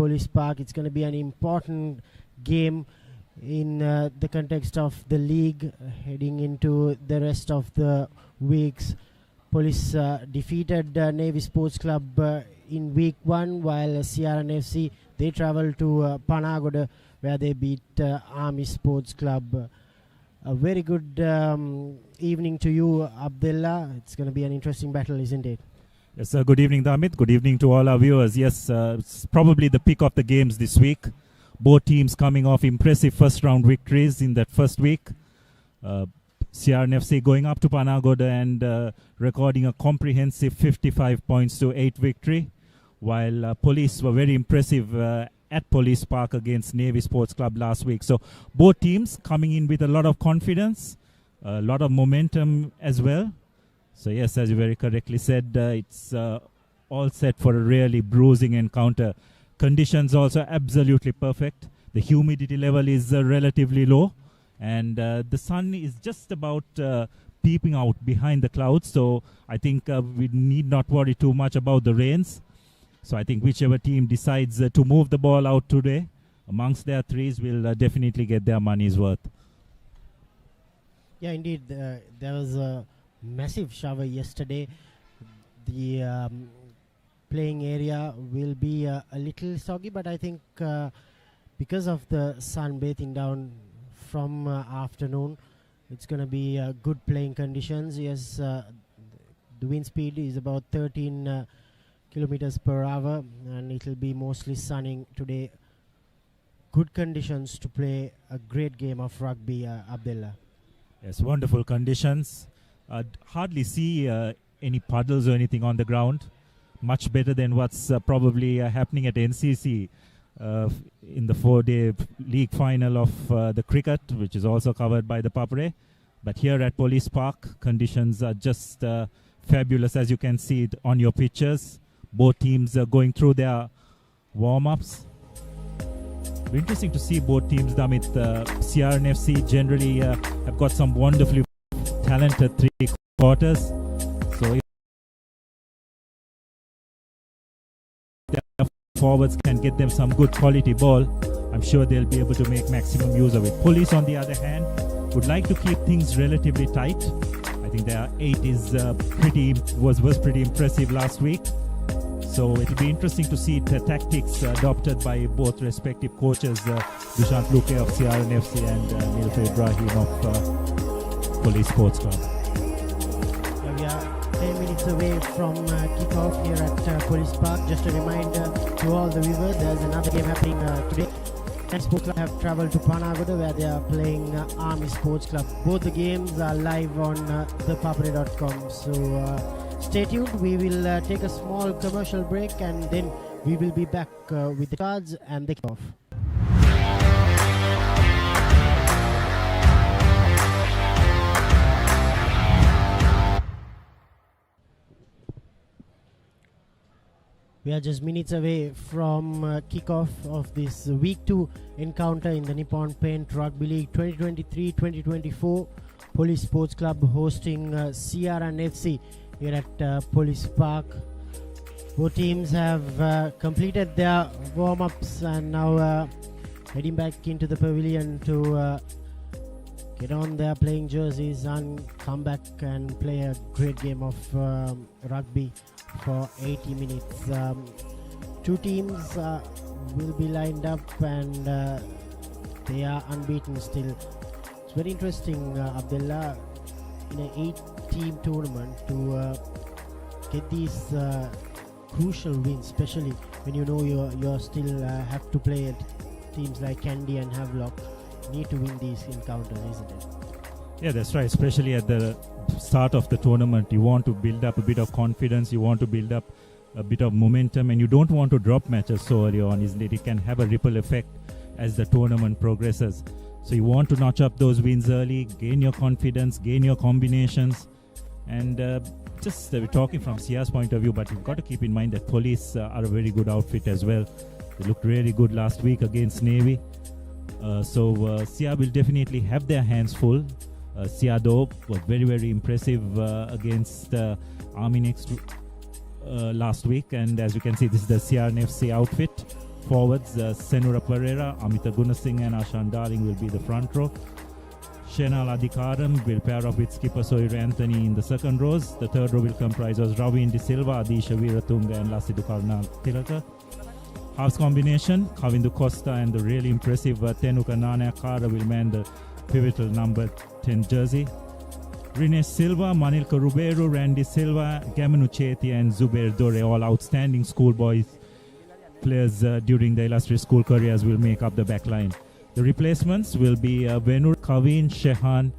Police Park. It's going to be an important game in the context of the league heading into the rest of the weeks. Police defeated Navy Sports Club in week 1, while CRNFC, they travel to Panagoda, where they beat Army Sports Club. A very good evening to you, Abdullah. It's going to be an interesting battle, isn't it? Yes, good evening, Damit. Good evening to all our viewers. Yes, it's probably the pick of the games this week. Both teams coming off impressive first-round victories in that first week. CRNFC going up to Panagoda and recording a comprehensive 55 points to 8 victory, while Police were very impressive at Police Park against Navy Sports Club last week. So both teams coming in with a lot of confidence, a lot of momentum as well. So yes, as you very correctly said, it's all set for a really bruising encounter. Conditions also absolutely perfect. The humidity level is relatively low, and the sun is just about peeping out behind the clouds. So I think we need not worry too much about the rains. So I think whichever team decides to move the ball out today amongst their threes will definitely get their money's worth. Yeah, indeed. There was a massive shower yesterday. The playing area will be a little soggy, but I think because of the sun bathing down from afternoon, it's going to be good playing conditions. Yes, the wind speed is about 13 kilometers per hour, and it will be mostly sunning today. Good conditions to play a great game of rugby, Abdullah. Yes, wonderful conditions. Hardly see any puddles or anything on the ground. Much better than what's probably happening at NCC in the 4-day league final of the cricket, which is also covered by the Papare. But here at Police Park, conditions are just fabulous, as you can see it on your pictures. Both teams are going through their warm-ups. Be interesting to see both teams, Damit. CRNFC generally have got some wonderfully talented three-quarters. So if their forwards can get them some good quality ball, I'm sure they'll be able to make maximum use of it. Police, on the other hand, would like to keep things relatively tight. I think their 8 is was pretty impressive last week. So it'll be interesting to see the tactics adopted by both respective coaches, Dushant Luke of CRNFC and Nilfe Ibrahim of Police Sports Club. We are 10 minutes away from kickoff here at Police Park. Just a reminder to all the viewers, there's another game happening today. And Sports Club have travelled to Panagoda, where they are playing Army Sports Club. Both the games are live on thepapare.com. So stay tuned. We will take a small commercial break, and then we will be back with the cards and the kickoff. We are just minutes away from kickoff of this week 2 encounter in the Nippon Paint Rugby League 2023-2024. Police Sports Club hosting CRNFC here at Police Park. Both teams have completed their warm-ups and now heading back into the pavilion to get on their playing jerseys and come back and play a great game of rugby for 80 minutes. Two teams will be lined up, and they are unbeaten still. It's very interesting, Abdullah, in an 8-team tournament to get these crucial wins, especially when you know you're still have to play at teams like Candy and Havelock. Need to win these encounters, isn't it? Yeah, that's right. Especially at the start of the tournament, you want to build up a bit of confidence, you want to build up a bit of momentum, and you don't want to drop matches so early on, isn't it? It can have a ripple effect as the tournament progresses. So you want to notch up those wins early, gain your confidence, gain your combinations, and we're talking from Sia's point of view, but you've got to keep in mind that Police are a very good outfit as well. They looked really good last week against Navy. So Sia will definitely have their hands full. Sia though was very, very impressive against Army last week, and as you can see, this is the CRNFC outfit Forwards, Senura Pereira, Amita Gunasinghe and Ashan Darling will be the front row. Shenal Adhikaram will pair up with skipper Soir Anthony in the second rows. The third row will comprise of Ravin De Silva, Adisha Veeratunga and Lasidu Karna Tilaka. Halves combination, Kavindu Costa and the really impressive Tenuka Nanayakara will man the pivotal number 10 jersey. Rene Silva, Manilka Ruberu, Randy Silva, Gamanu Chethi and Zubair Dore, all outstanding schoolboys players during their illustrious school careers, will make up the back line. The replacements will be Venur, Kavin, Shehan,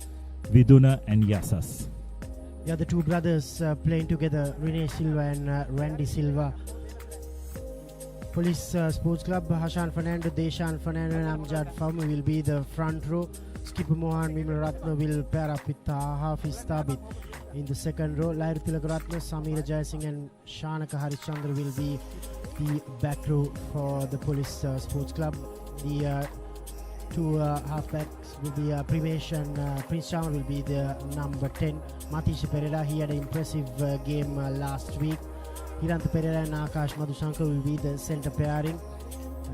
Viduna and Yasas. Yeah, the two brothers playing together, Rene Silva and Randy Silva. Police Sports Club, Hashan Fernando, Deshan Fernando and Amjad Fahmy will be the front row. Skipper Mohan Vimalratna will pair up with Hafiz Thabit in the second row. Lairu Tilakaratna, Samira Jayasinghe and Shanaka Harishchandra will be the back row for the Police Sports Club. The two halfbacks will be Primesh and Prince Charmer will be the number 10. Matisha Pereira, he had an impressive game last week. Hiranta Pereira and Akash Madhusankar will be the centre pairing.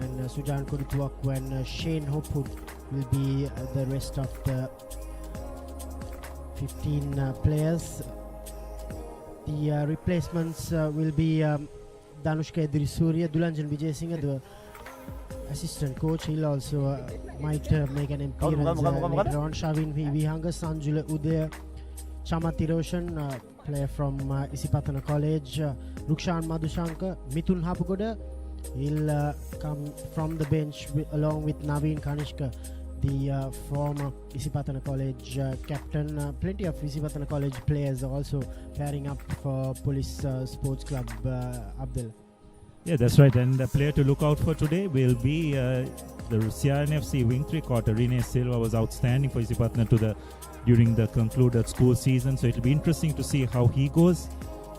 And Sujan Kodituaku and Shane Hopwood will be the rest of the 15 players. The replacements will be Danushka Edrisurya, Dulanjan Vijayasinghe, the assistant coach. He'll also might make an appearance later on. Shavin Vihanga, Sanjula Udaya, Chamati Roshan, player from Isipatana College, Rukshan Madhushankar, Mithun Hapugoda. He'll come from the bench along with Naveen Kanishka, the former Isipatana College captain. Plenty of Isipatana College players also pairing up for Police Sports Club, Abdul. Yeah, that's right. And the player to look out for today will be the CRNFC wing three-quarter. Rene Silva was outstanding for Isipatana during the concluded school season. So it'll be interesting to see how he goes.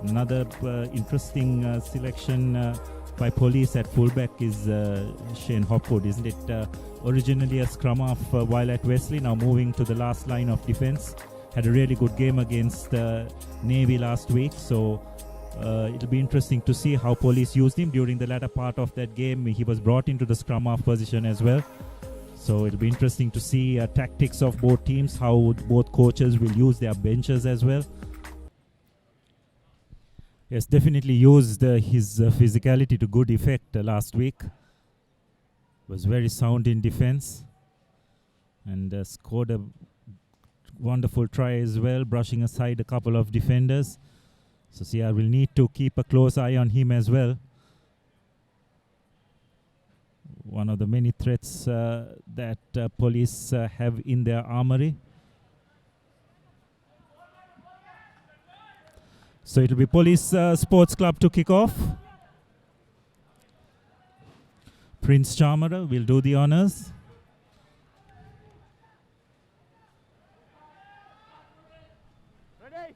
Another interesting selection by Police at fullback is Shane Hopwood, isn't it? Originally a scrum half while at Wesley, now moving to the last line of defense. Had a really good game against Navy last week, so it'll be interesting to see how Police used him during the latter part of that game. He was brought into the scrum half position as well. So it'll be interesting to see tactics of both teams, how both coaches will use their benches as well. Yes, definitely used his physicality to good effect last week. Was very sound in defense and scored a wonderful try as well, brushing aside a couple of defenders. So CR will need to keep a close eye on him as well. One of the many threats that Police have in their armory. So it will be Police Sports Club to kick off. Prince Chamara will do the honors. Ready?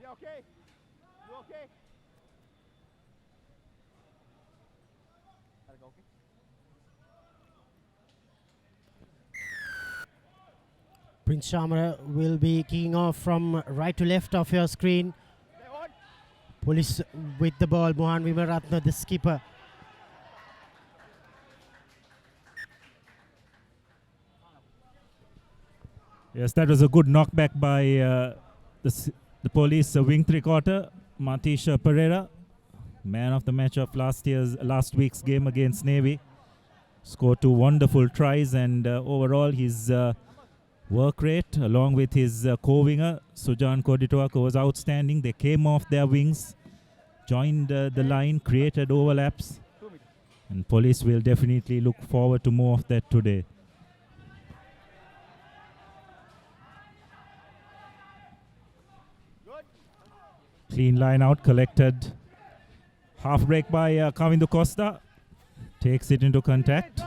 You okay? You okay? Gotta go, okay? Prince Chamara will be kicking off from right to left of your screen. Police with the ball, Mohan Vimalratna, the skipper. Yes, that was a good knockback by the Police wing three-quarter, Matisha Pereira, man of the match of last week's game against Navy. Scored two wonderful tries, and overall his work rate along with his co-winger Sujan Kodituaku was outstanding. They came off their wings, joined the line, created overlaps, and Police will definitely look forward to more of that today. Clean line out, collected. Half break by Kavindu Costa. Takes it into contact.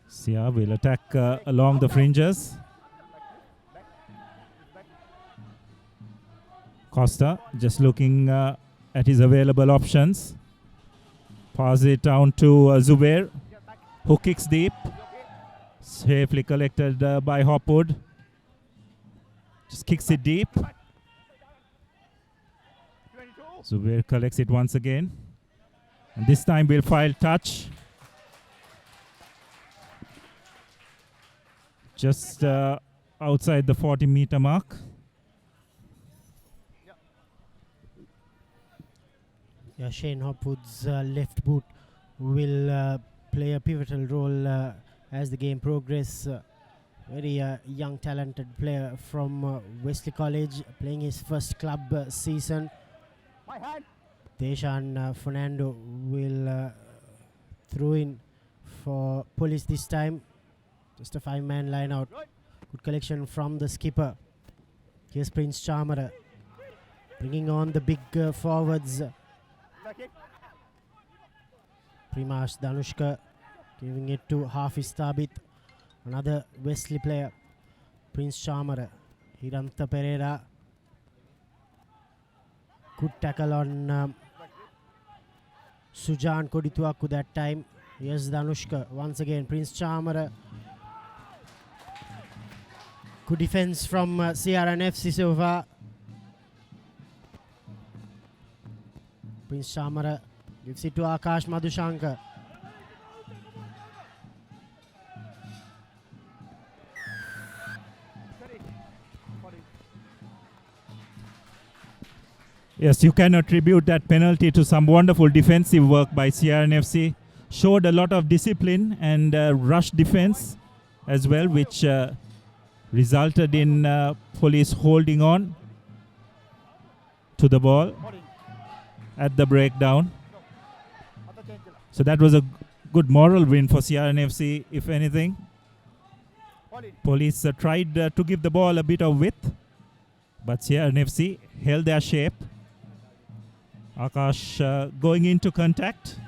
Sia will attack along the fringes. Costa just looking at his available options. Pass it down to Zubair, who kicks deep. Safely collected by Hopwood. Just kicks it deep. Zubair collects it once again. And this time we'll file touch. Just outside the 40-meter mark. Yeah, Shane Hopwood's left boot will play a pivotal role as the game progresses. Very young, talented player from Wesley College, playing his first club season. Deshan Fernando will throw in for Police this time. Just a 5-man line out. Good collection from the skipper. Here's Prince Chamara bringing on the big forwards. Primash Danushka giving it to Hafiz Tabit, another Wesley player. Prince Chamara, Hiranta Pereira. Good tackle on Sujan Kodituaku that time. Here's Danushka once again. Prince Chamara. Good defense from CRNFC so far. Prince Chamara gives it to Akash Madhushankar. Yes, you can attribute that penalty to some wonderful defensive work by CRNFC. Showed a lot of discipline and rush defense as well, which resulted in Police holding on to the ball at the breakdown. So that was a good moral win for CRNFC, if anything. Police tried to give the ball a bit of width, but CRNFC held their shape. Akash going into contact,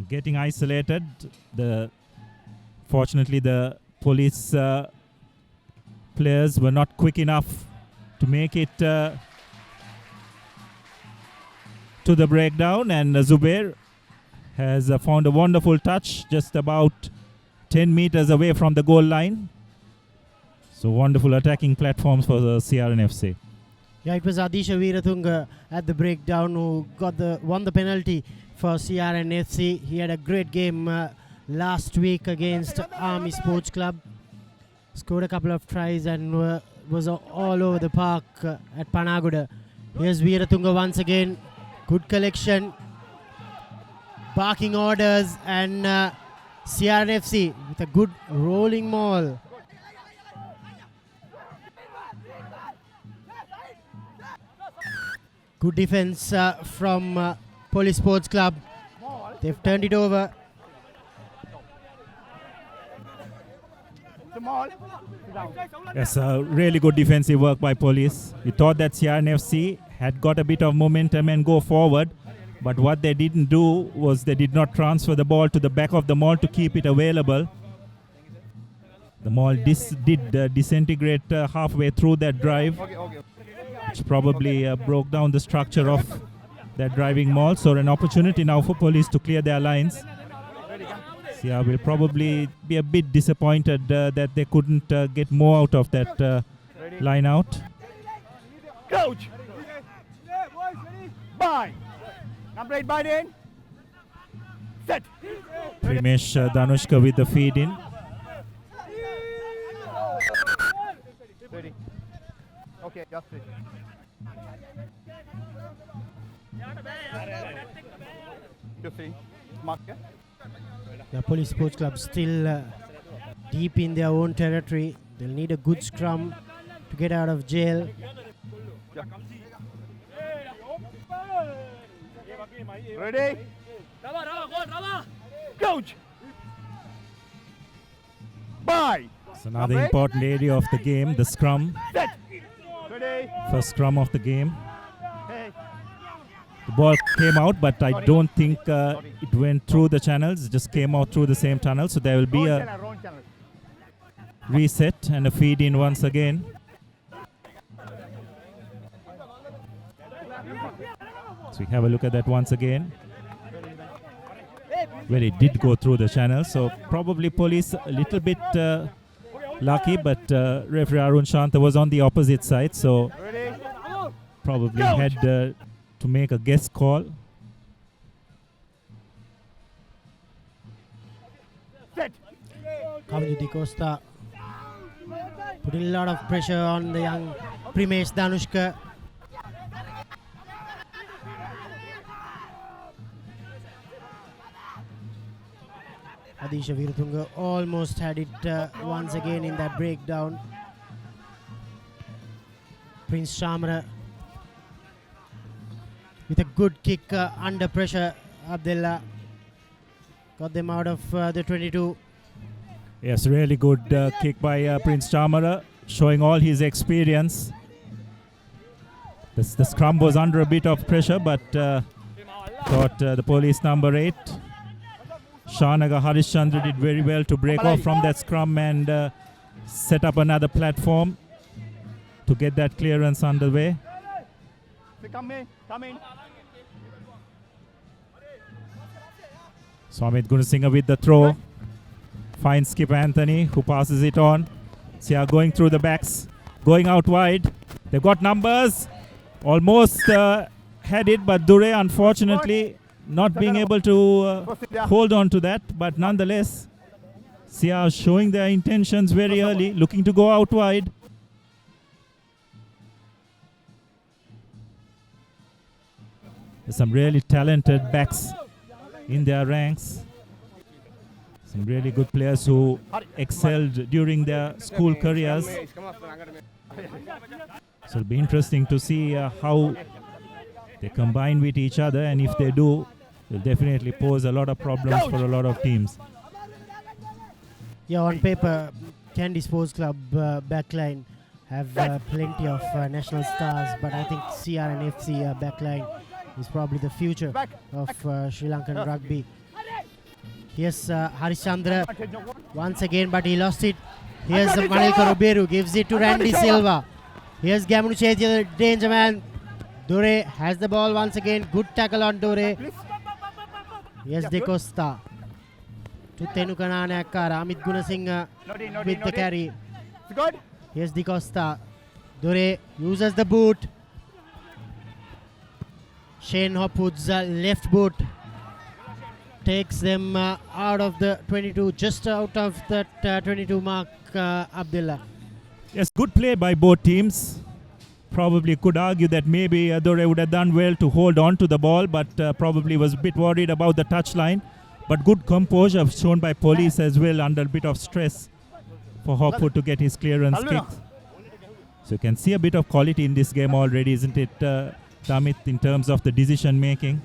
getting isolated. Fortunately, the Police players were not quick enough to make it to the breakdown, and Zubair has found a wonderful touch just about 10 meters away from the goal line. So wonderful attacking platforms for the CRNFC. Yeah, it was Adisha Veeratunga at the breakdown who won the penalty for CRNFC. He had a great game last week against Army Sports Club. Scored a couple of tries and was all over the park at Panaguda. Here's Veeratunga once again. Good collection. Barking orders and CRNFC with a good rolling maul. Good defense from Police Sports Club. They've turned it over. Yes, really good defensive work by Police. We thought that CRNFC had got a bit of momentum and go forward, but what they didn't do was they did not transfer the ball to the back of the maul to keep it available. The maul did disintegrate halfway through that drive, which probably broke down the structure of that driving maul. So an opportunity now for Police to clear their lines. CR will probably be a bit disappointed that they couldn't get more out of that line out. Coach! Bye! Number 8, bind in. Set! Primesh Danushka with the feed in. Ready. Okay, just ready. You see, mark here. The Police Sports Club still deep in their own territory. They'll need a good scrum to get out of jail. Ready? Coach! Bye! It's another important area of the game, the scrum. Set! Ready? First scrum of the game. Hey. The ball came out, but I don't think it went through the channels. It just came out through the same tunnel. So there will be a reset and a feed in once again. So we have a look at that once again, where it did go through the channel. So probably Police a little bit lucky, but referee Arun Shanta was on the opposite side, so probably had to make a guess call. Set. Kavindu Di Costa putting a lot of pressure on the young Primesh Danushka. Adisha Viratunga almost had it once again in that breakdown. Prince Shamara with a good kick under pressure. Abdullah got them out of the 22. Yes, really good kick by Prince Chamara, showing all his experience. The scrum was under a bit of pressure, but thought the police number 8, Shanaga Harishchandra, did very well to break off from that scrum and set up another platform to get that clearance underway. Come in. Swamit Gunasinghe with the throw. Finds Skip Anthony, who passes it on. Sia going through the backs, going out wide. They've got numbers. Almost had it, but Dure unfortunately not being able to hold on to that. But nonetheless, Sia showing their intentions very early, looking to go out wide. There's some really talented backs in their ranks. Some really good players who excelled during their school careers. So it'll be interesting to see how they combine with each other, and if they do, will definitely pose a lot of problems for a lot of teams. Yeah, on paper, Candy Sports Club backline have plenty of national stars, but I think CRNFC backline is probably the future of Sri Lankan rugby. Here's Harishchandra once again, but he lost it. Here's Manil Karuberu, gives it to Randy Silva. Here's Gamunu Chetia, the danger man. Dure has the ball once again. Good tackle on Dure. Here's De Costa to Tenukanana Akkara. Amit Gunasinghe with the carry. Here's De Costa. Dure uses the boot. Shane Hopwood's left boot takes them out of the 22, just out of that 22 mark, Abdullah. Yes, good play by both teams. Probably could argue that maybe Dore would have done well to hold on to the ball, but probably was a bit worried about the touchline. But good composure shown by police as well under a bit of stress for Hopwood to get his clearance kick. So you can see a bit of quality in this game already, isn't it, Tamit, in terms of the decision making?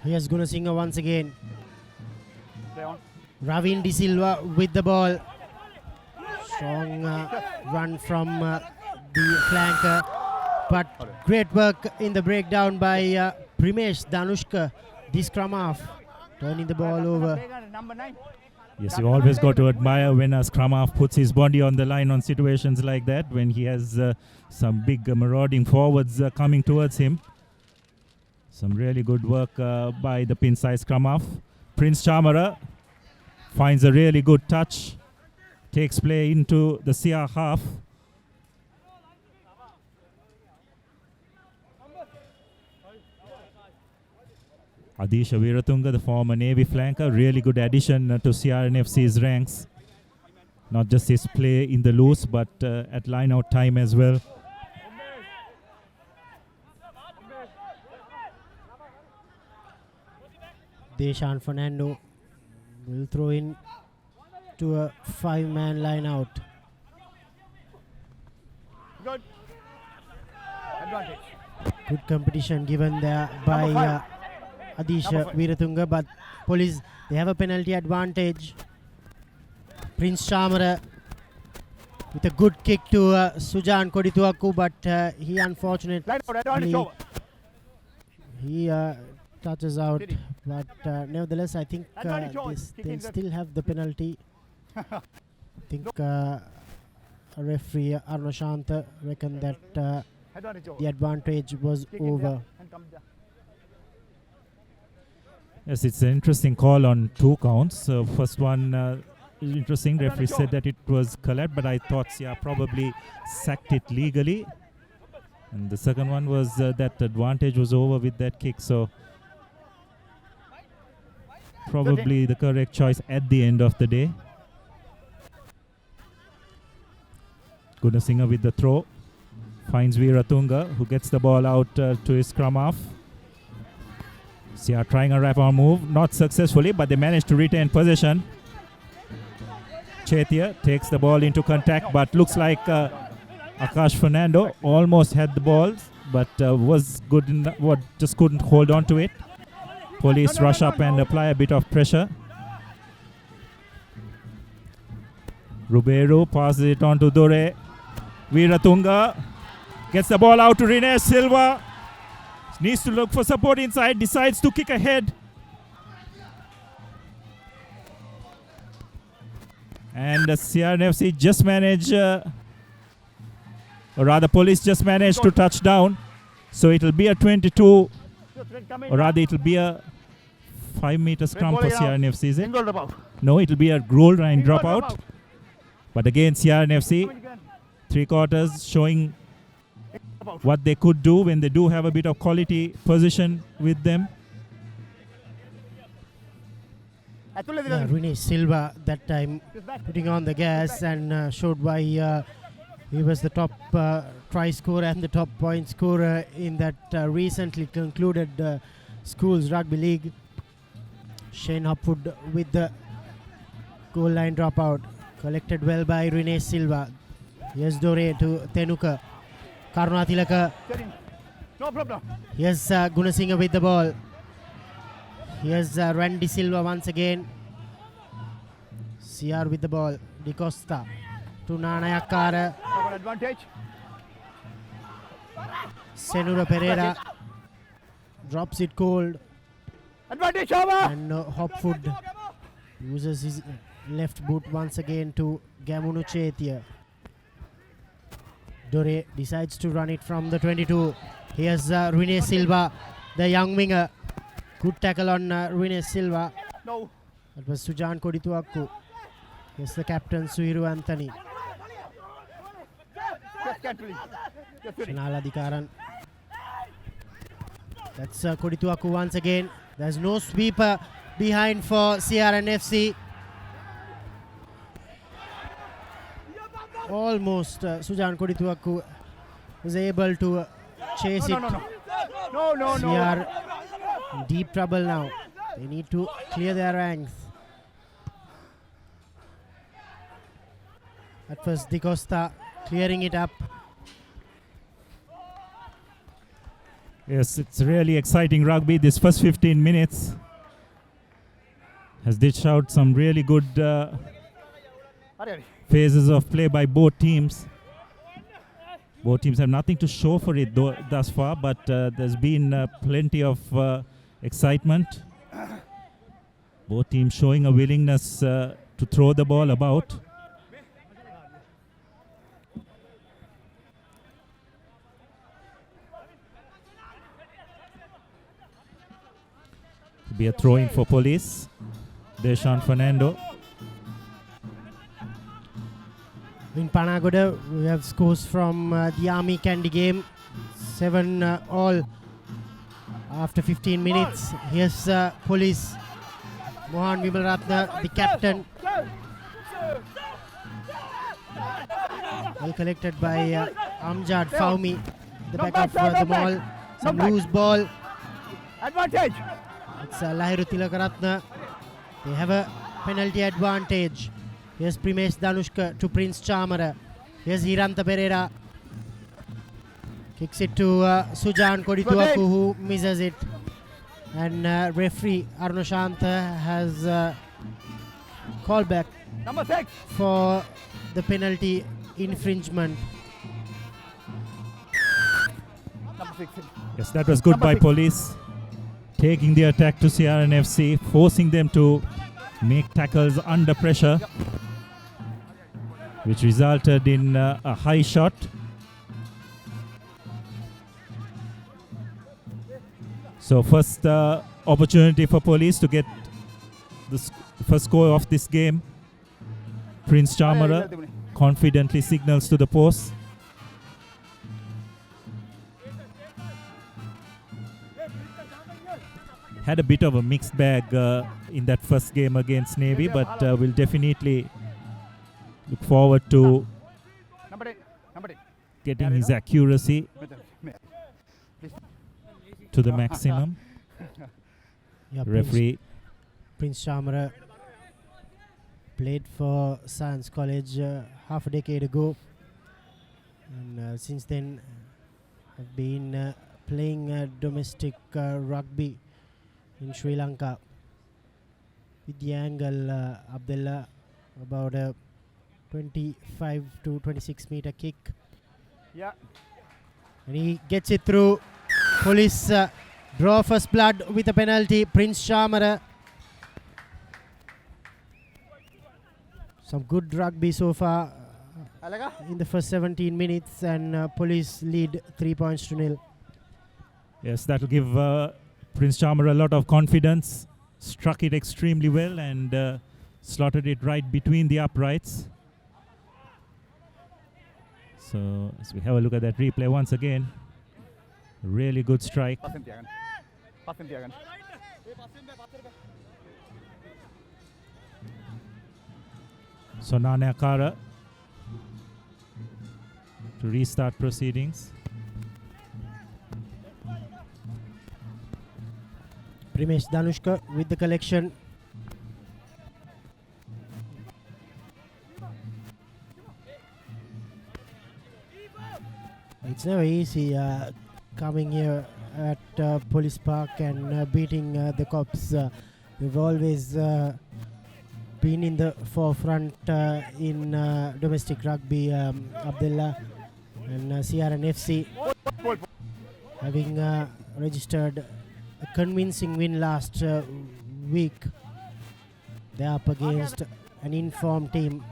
Here's Gunasinghe once again. Ravin De Silva with the ball. Strong run from the flanker. But great work in the breakdown by Primesh Danushka. This scrum half turning the ball over. Yes, you always got to admire when a scrum half puts his body on the line on situations like that, when he has some big marauding forwards coming towards him. Some really good work by the pin side scrum half. Prince Chamara finds a really good touch. Takes play into the CR half. Adisha Viratunga, the former Navy flanker, really good addition to CRNFC's ranks. Not just his play in the loose, but at line-out time as well. Deshan Fernando will throw in to a 5-man line out. Good. Advantage. Good competition given there by Adisha Viratunga, but police, they have a penalty advantage. Prince Chamara with a good kick to Sujan Kodituaku, but he unfortunately he touches out, but nevertheless I think they still have the penalty. I think referee Arno Shanta reckoned that the advantage was over. Yes, it's an interesting call on 2 counts. First one is interesting. Referee said that it was collect, but I thought Sia probably sacked it legally. And the second one was that advantage was over with that kick. So probably the correct choice at the end of the day. Gunasinghe with the throw. Finds Veeratunga, who gets the ball out to his scrum half. Sia trying a wrap arm move, not successfully, but they managed to retain possession. Chetia takes the ball into contact, but looks like Akash Fernando almost had the ball, but was good in what just couldn't hold on to it. Police rush up and apply a bit of pressure. Ruberu passes it on to Dore. Veeratunga gets the ball out to Rene Silva. Needs to look for support inside, decides to kick ahead. And CRNFC just managed, or rather police just managed to touch down. So it'll be a 22, or rather it'll be a 5-meter scrum for CRNFC, is it? No, it'll be a goal line dropout. But again, CRNFC, 3 quarters showing what they could do when they do have a bit of quality position with them. Rene Silva that time putting on the gas and showed why he was the top try scorer and the top point scorer in that recently concluded Schools Rugby League. Shane Hopwood with the goal line dropout. Collected well by Rene Silva. Here's Dore to Tenuka. Karunatilaka. No problem. Here's Gunasinghe with the ball. Here's Randy Silva once again. CR with the ball. Di Costa to Nanayakara. Advantage. Senura Pereira drops it cold. Advantage over. And Hopwood uses his left boot once again to Gamunu Chetia. Dore decides to run it from the 22. Here's Rene Silva, the young winger. Good tackle on Rene Silva. No. That was Sujan Kodituaku. Here's the captain, Suhiru Anthony. Shanala Dikaran. That's Kodituaku once again. There's no sweeper behind for CRNFC. Almost Sujan Kodituaku was able to chase it. No. CR in deep trouble now. They need to clear their ranks. At first Di Costa clearing it up. Yes, it's really exciting rugby. This first 15 minutes has dished out some really good phases of play by both teams. Both teams have nothing to show for it thus far, but there's been plenty of excitement. Both teams showing a willingness to throw the ball about. Be a throw-in for police. Deshan Fernando. In Panagoda, we have scores from the Army Candy game. 7 all after 15 minutes. Here's police. Mohan Vimalratna, the captain. Well collected by Amjad Faumi. The back of the ball. Some loose ball. Advantage. It's Lahiru Tilakaratna. They have a penalty advantage. Here's Primesh Danushka to Prince Chamara. Here's Hiranta Pereira. Kicks it to Sujan Kodituaku, who misses it. And referee Arunashant has called back Number 6 for the penalty infringement. Number 6. Yes, that was good by police. Taking the attack to CRNFC, forcing them to make tackles under pressure, which resulted in a high shot. So first opportunity for police to get the first score of this game. Prince Chamara confidently signals to the post. Had a bit of a mixed bag in that first game against Navy, but will definitely look forward to getting his accuracy to the maximum. Yeah, Referee Prince Chamara played for Science College half a decade ago, and since then have been playing domestic rugby in Sri Lanka with the angle Abdullah, about a 25 to 26 meter kick. Yeah. And he gets it through. Police draw first blood with a penalty. Prince Chamara. Some good rugby so far in the first 17 minutes, and police lead 3 points to nil. Yes, that will give Prince Chamara a lot of confidence. Struck it extremely well and slotted it right between the uprights. So as we have a look at that replay once again, really good strike. So Nane Akara to restart proceedings. Primesh Danushka with the collection. It's never easy coming here at Police Park and beating the cops. We've always been in the forefront in domestic rugby, Abdullah, and CRN FC having registered a convincing win last week. They're up against an informed team.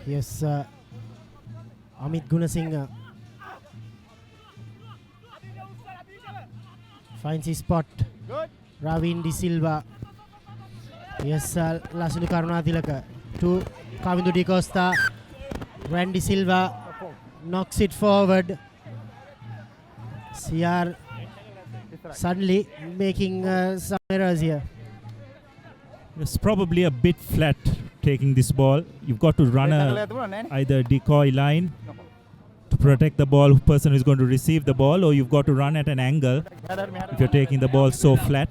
Here's Amit Gunasinghe. Finds his spot. Ravin De Silva. Yes, Lasulu Karunatilaka to Kavindu Di Costa. Randy Silva knocks it forward. CR suddenly making some errors here. It's probably a bit flat taking this ball. You've got to run either decoy line to protect the ball, person who's going to receive the ball, or you've got to run at an angle if you're taking the ball so flat.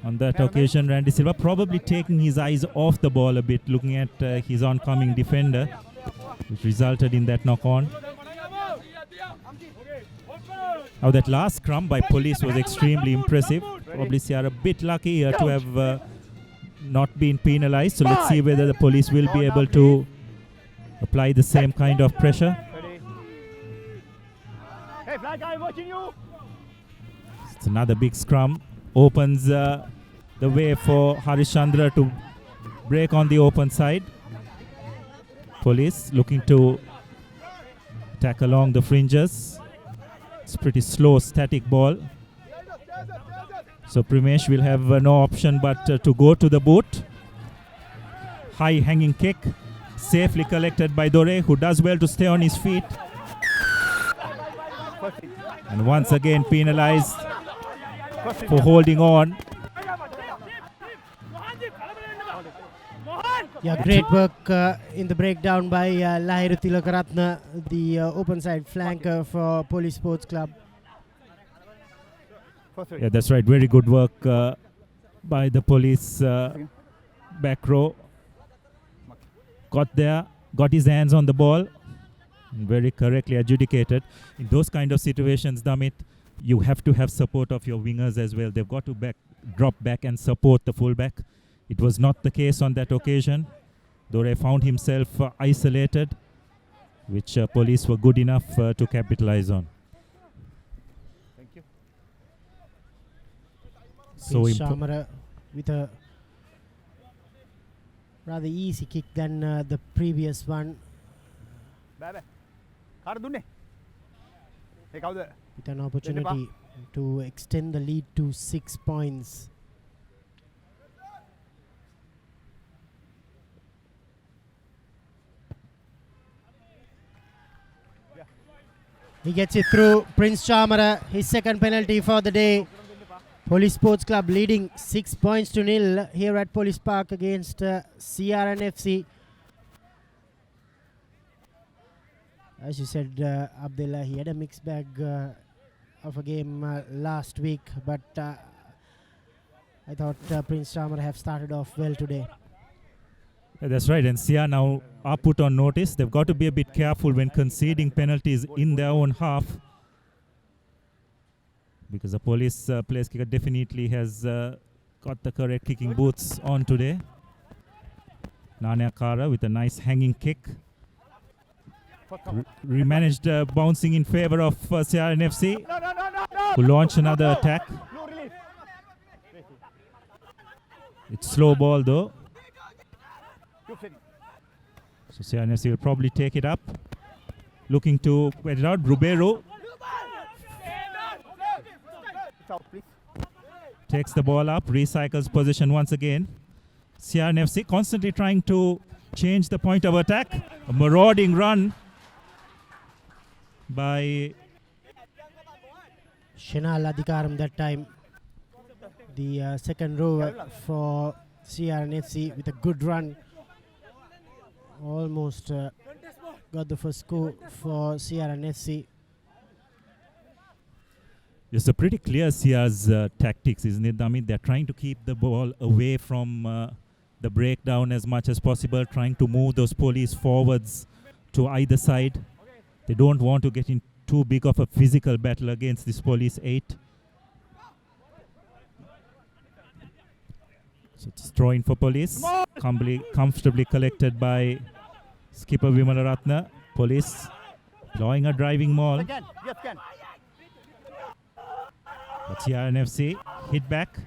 On that occasion, Randy Silva probably taking his eyes off the ball a bit, looking at his oncoming defender, which resulted in that knock-on. Now that last scrum by police was extremely impressive. Probably they are a bit lucky here to have not been penalized. So let's see whether the police will be able to apply the same kind of pressure. Hey, black guy watching you. It's another big scrum. Opens the way for Harishchandra to break on the open side. Police looking to attack along the fringes. It's pretty slow, static ball. So Primesh will have no option but to go to the boot. High hanging kick. Safely collected by Dore, who does well to stay on his feet. And once again penalized for holding on. Yeah, great work in the breakdown by Lahiru Tilakaratne, the open side flanker for Police Sports Club. Yeah, that's right. Very good work by the police back row. Got there, got his hands on the ball, and very correctly adjudicated. In those kind of situations, Damit, you have to have support of your wingers as well. They've got to drop back and support the fullback. It was not the case on that occasion. Dore found himself isolated, which police were good enough to capitalize on. Thank you. So Chamara with a rather easy kick than the previous one. Bye bye. Car dunne. Hey, kawda? with an opportunity to extend the lead to 6 points. He gets it through. Prince Chamara, his second penalty for the day. Police Sports Club leading 6 points to nil here at Police Park against CRNFC. As you said, Abdullah, he had a mixed bag of a game last week, but I thought Prince Chamara have started off well today. Yeah, that's right, and Sia now are put on notice. They've got to be a bit careful when conceding penalties in their own half, because the Police place kicker definitely has got the correct kicking boots on today. Nanya Kara with a nice hanging kick. Managed bouncing in favor of CRNFC, who launch another attack. It's slow ball though. So CRNFC will probably take it up. Looking to get it out. Rubero takes the ball up, recycles position once again. CRNFC constantly trying to change the point of attack. A marauding run by Shenal Adhikaram that time. The second row for CRNFC with a good run. Almost got the first score for CRNFC. It's a pretty clear CR's tactics, isn't it? I mean, they're trying to keep the ball away from the breakdown as much as possible, trying to move those police forwards to either side. They don't want to get in too big of a physical battle against this police 8. So it's throw in for police. Comfortably collected by skipper Vimalaratna. Police drawing a driving maul. But CRNFC hit back.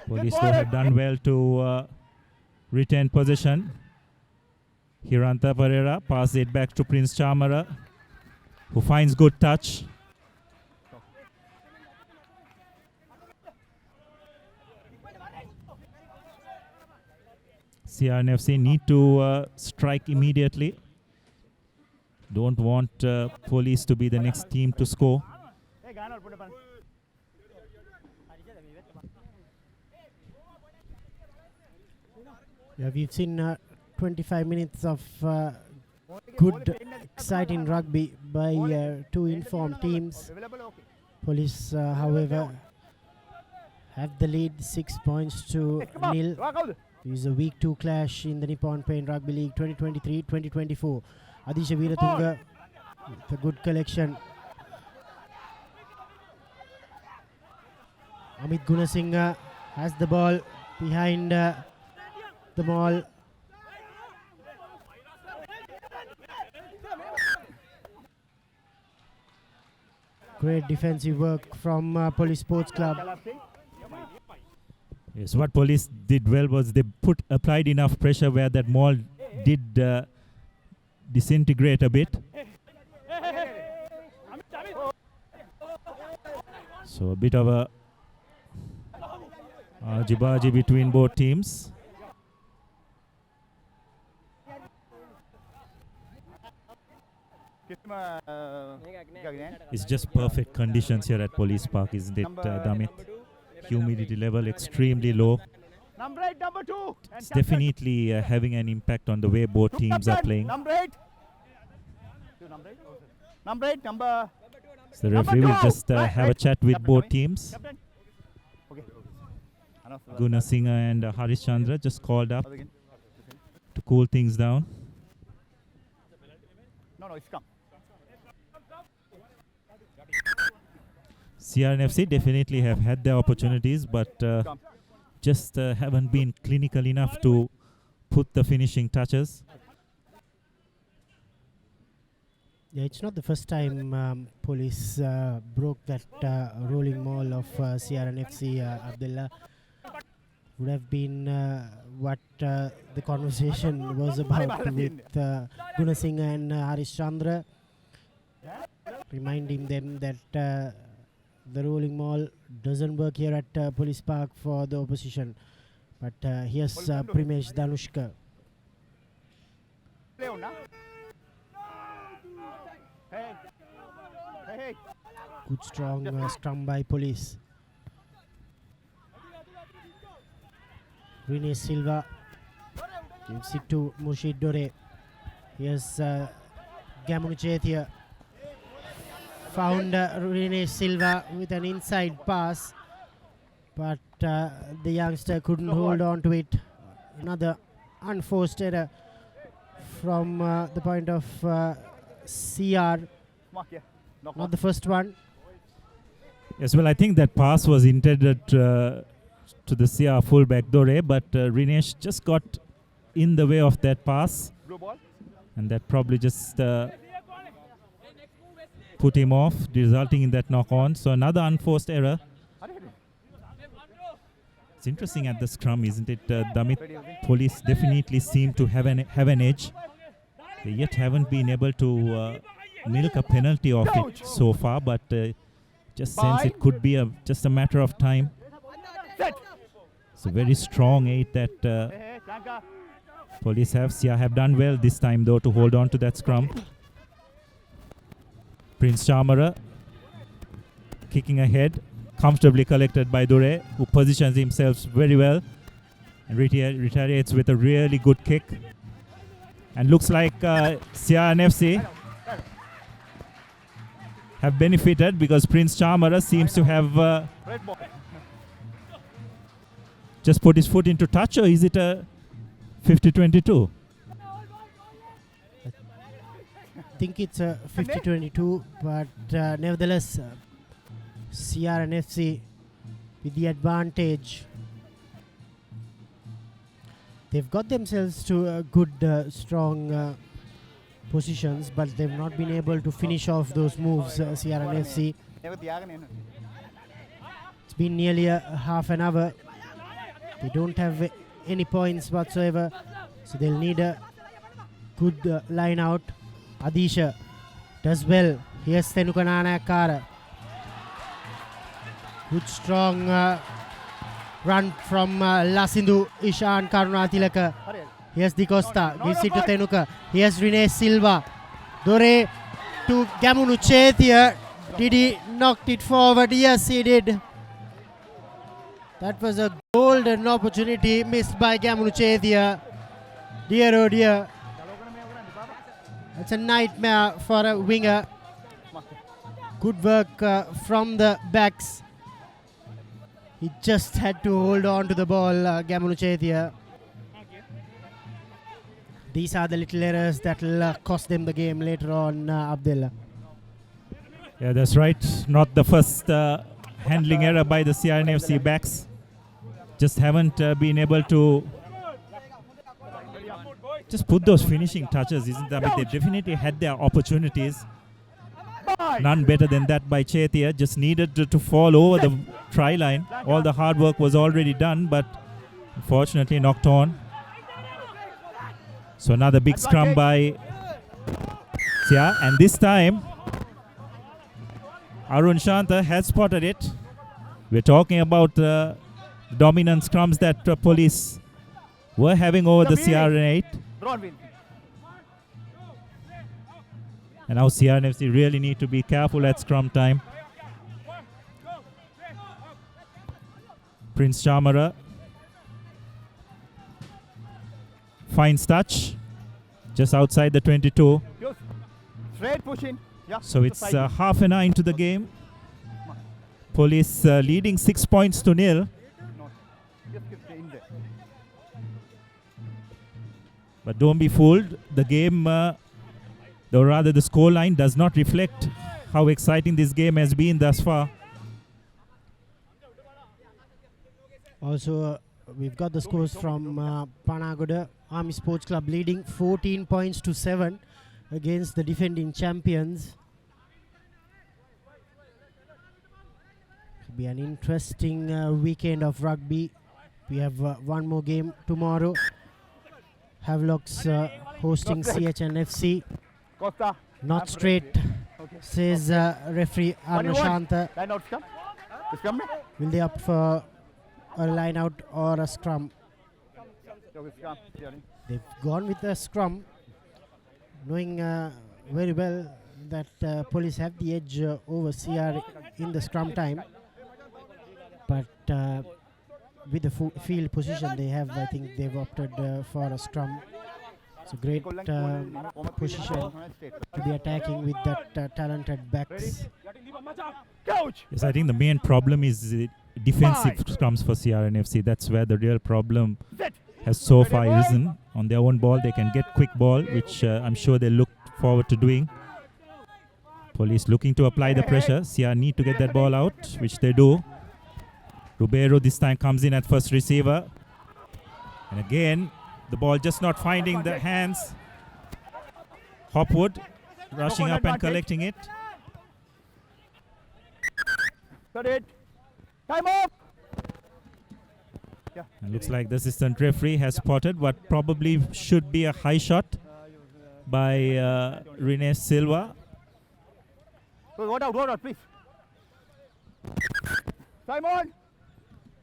Police though have done well to retain possession. Hiranta Pereira passes it back to Prince Chamara, who finds good touch. CRNFC need to strike immediately. Don't want Police to be the next team to score. Yeah, we've seen 25 minutes of good, exciting rugby by two informed teams. Police, however, have the lead 6 points to nil. It is a week 2 clash in the Nippon Pain Rugby League 2023-2024. Adisha Veeratunga with a good collection. Amit Gunasinghe has the ball behind the maul. Great defensive work from Police Sports Club. Yes, what Police did well was they applied enough pressure where that maul did disintegrate a bit. So a bit of a argy-bargy between both teams. It's just perfect conditions here at Police Park, isn't it, Damit? Humidity level extremely low. It's definitely having an impact on the way both teams are playing. So the referee will just have a chat with both teams. Gunasinghe and Harish Chandra just called up to cool things down. CRNFC definitely have had their opportunities, but just haven't been clinical enough to put the finishing touches. Yeah, it's not the first time Police broke that rolling maul of CRNFC, Abdullah. would have been what the conversation was about with Gunasinghe and Harish Chandra, reminding them that the rolling maul doesn't work here at Police Park for the opposition. But here's Primesh Danushka. Good strong scrum by Police. Rene Silva gives it to Murshid Dore. Here's Gamunu Chetia. Found Rene Silva with an inside pass, but the youngster couldn't hold on to it. Another unforced error from the point of CR. Not the first one. Yes, well, I think that pass was intended to the CR fullback Dore, but Rinesh just got in the way of that pass, and that probably just put him off, resulting in that knock-on. So another unforced error. It's interesting at the scrum, isn't it? Damit, Police definitely seem to have an edge. They yet haven't been able to milk a penalty off it so far, but just sense it could be just a matter of time. It's a very strong 8 that Police have done well this time, though, to hold on to that scrum. Prince Chamara kicking ahead, comfortably collected by Dure, who positions himself very well and retaliates with a really good kick. And looks like CRNFC have benefited because Prince Chamara seems to have just put his foot into touch, or is it a 50-22? I think it's a 50-22, but nevertheless, CRNFC with the advantage. They've got themselves to good, strong positions, but they've not been able to finish off those moves, CRNFC. It's been nearly a half an hour. They don't have any points whatsoever, so they'll need a good line out. Adisha does well. Here's Thenuka Nanakara. Good strong run from Lasindu Ishan Karunatilaka. Here's Di Costa. Gives it to Thenuka. Here's Rene Silva. Dore to Gamunu Chetia. Did he knock it forward? Yes, he did. That was a golden opportunity missed by Gamunu Chetia. Dear oh dear. It's a nightmare for a winger. Good work from the backs. He just had to hold on to the ball, Gamunu Chetia. These are the little errors that will cost them the game later on, Abdullah. Yeah, that's right. Not the first handling error by the CRNFC backs. Just haven't been able to just put those finishing touches, isn't that? I mean, they definitely had their opportunities. None better than that by Chetia. Just needed to fall over the try line. All the hard work was already done, but unfortunately knocked on. So another big scrum by Sia, and this time Arun Shanta has spotted it. We're talking about dominant scrums that Police were having over the CRN8. And now CRNFC really need to be careful at scrum time. Prince Chamara finds touch just outside the 22. So it's half an hour into the game. Police leading 6 points to 0. But don't be fooled. The game, or rather the scoreline, does not reflect how exciting this game has been thus far. Also, we've got the scores from Panagoda Army Sports Club leading 14 points to 7 against the defending champions. Should be an interesting weekend of rugby. We have one more game tomorrow. Havelocks hosting CHNFC. Costa. Not straight, says referee Arna Shanta. Line out scrum. The scrum me? Will they opt for a line out or a scrum? Scrum. They've gone with a scrum, knowing very well that police have the edge over CR in the scrum time. But with the field position they have, I think they've opted for a scrum. It's a great position to be attacking with that talented backs. Yes, I think the main problem is defensive scrums for CRNFC. That's where the real problem has so far risen. On their own ball, they can get quick ball, which I'm sure they look forward to doing. Police looking to apply the pressure. CR need to get that ball out, which they do. Ribeiro this time comes in at first receiver. And again, the ball just not finding the hands. Hopwood rushing up and collecting it. Time off. It looks like the assistant referee has spotted what probably should be a high shot by Rene Silva. What out, please. Time on.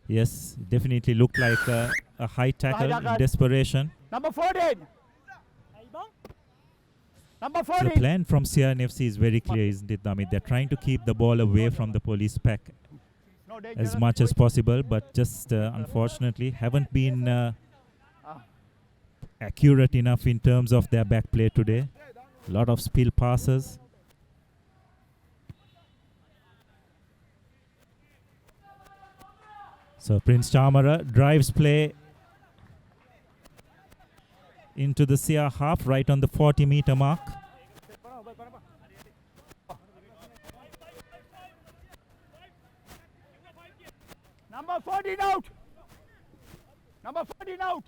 Yes, definitely looked like a high tackle in desperation. Number 14. Number 14. The plan from CRNFC is very clear, isn't it, Damit? They're trying to keep the ball away from the police pack as much as possible, but just unfortunately haven't been accurate enough in terms of their back play today. A lot of spill passes. So Prince Chamara drives play into the CR half right on the 40-meter mark. Number 14 out. Number 14 out.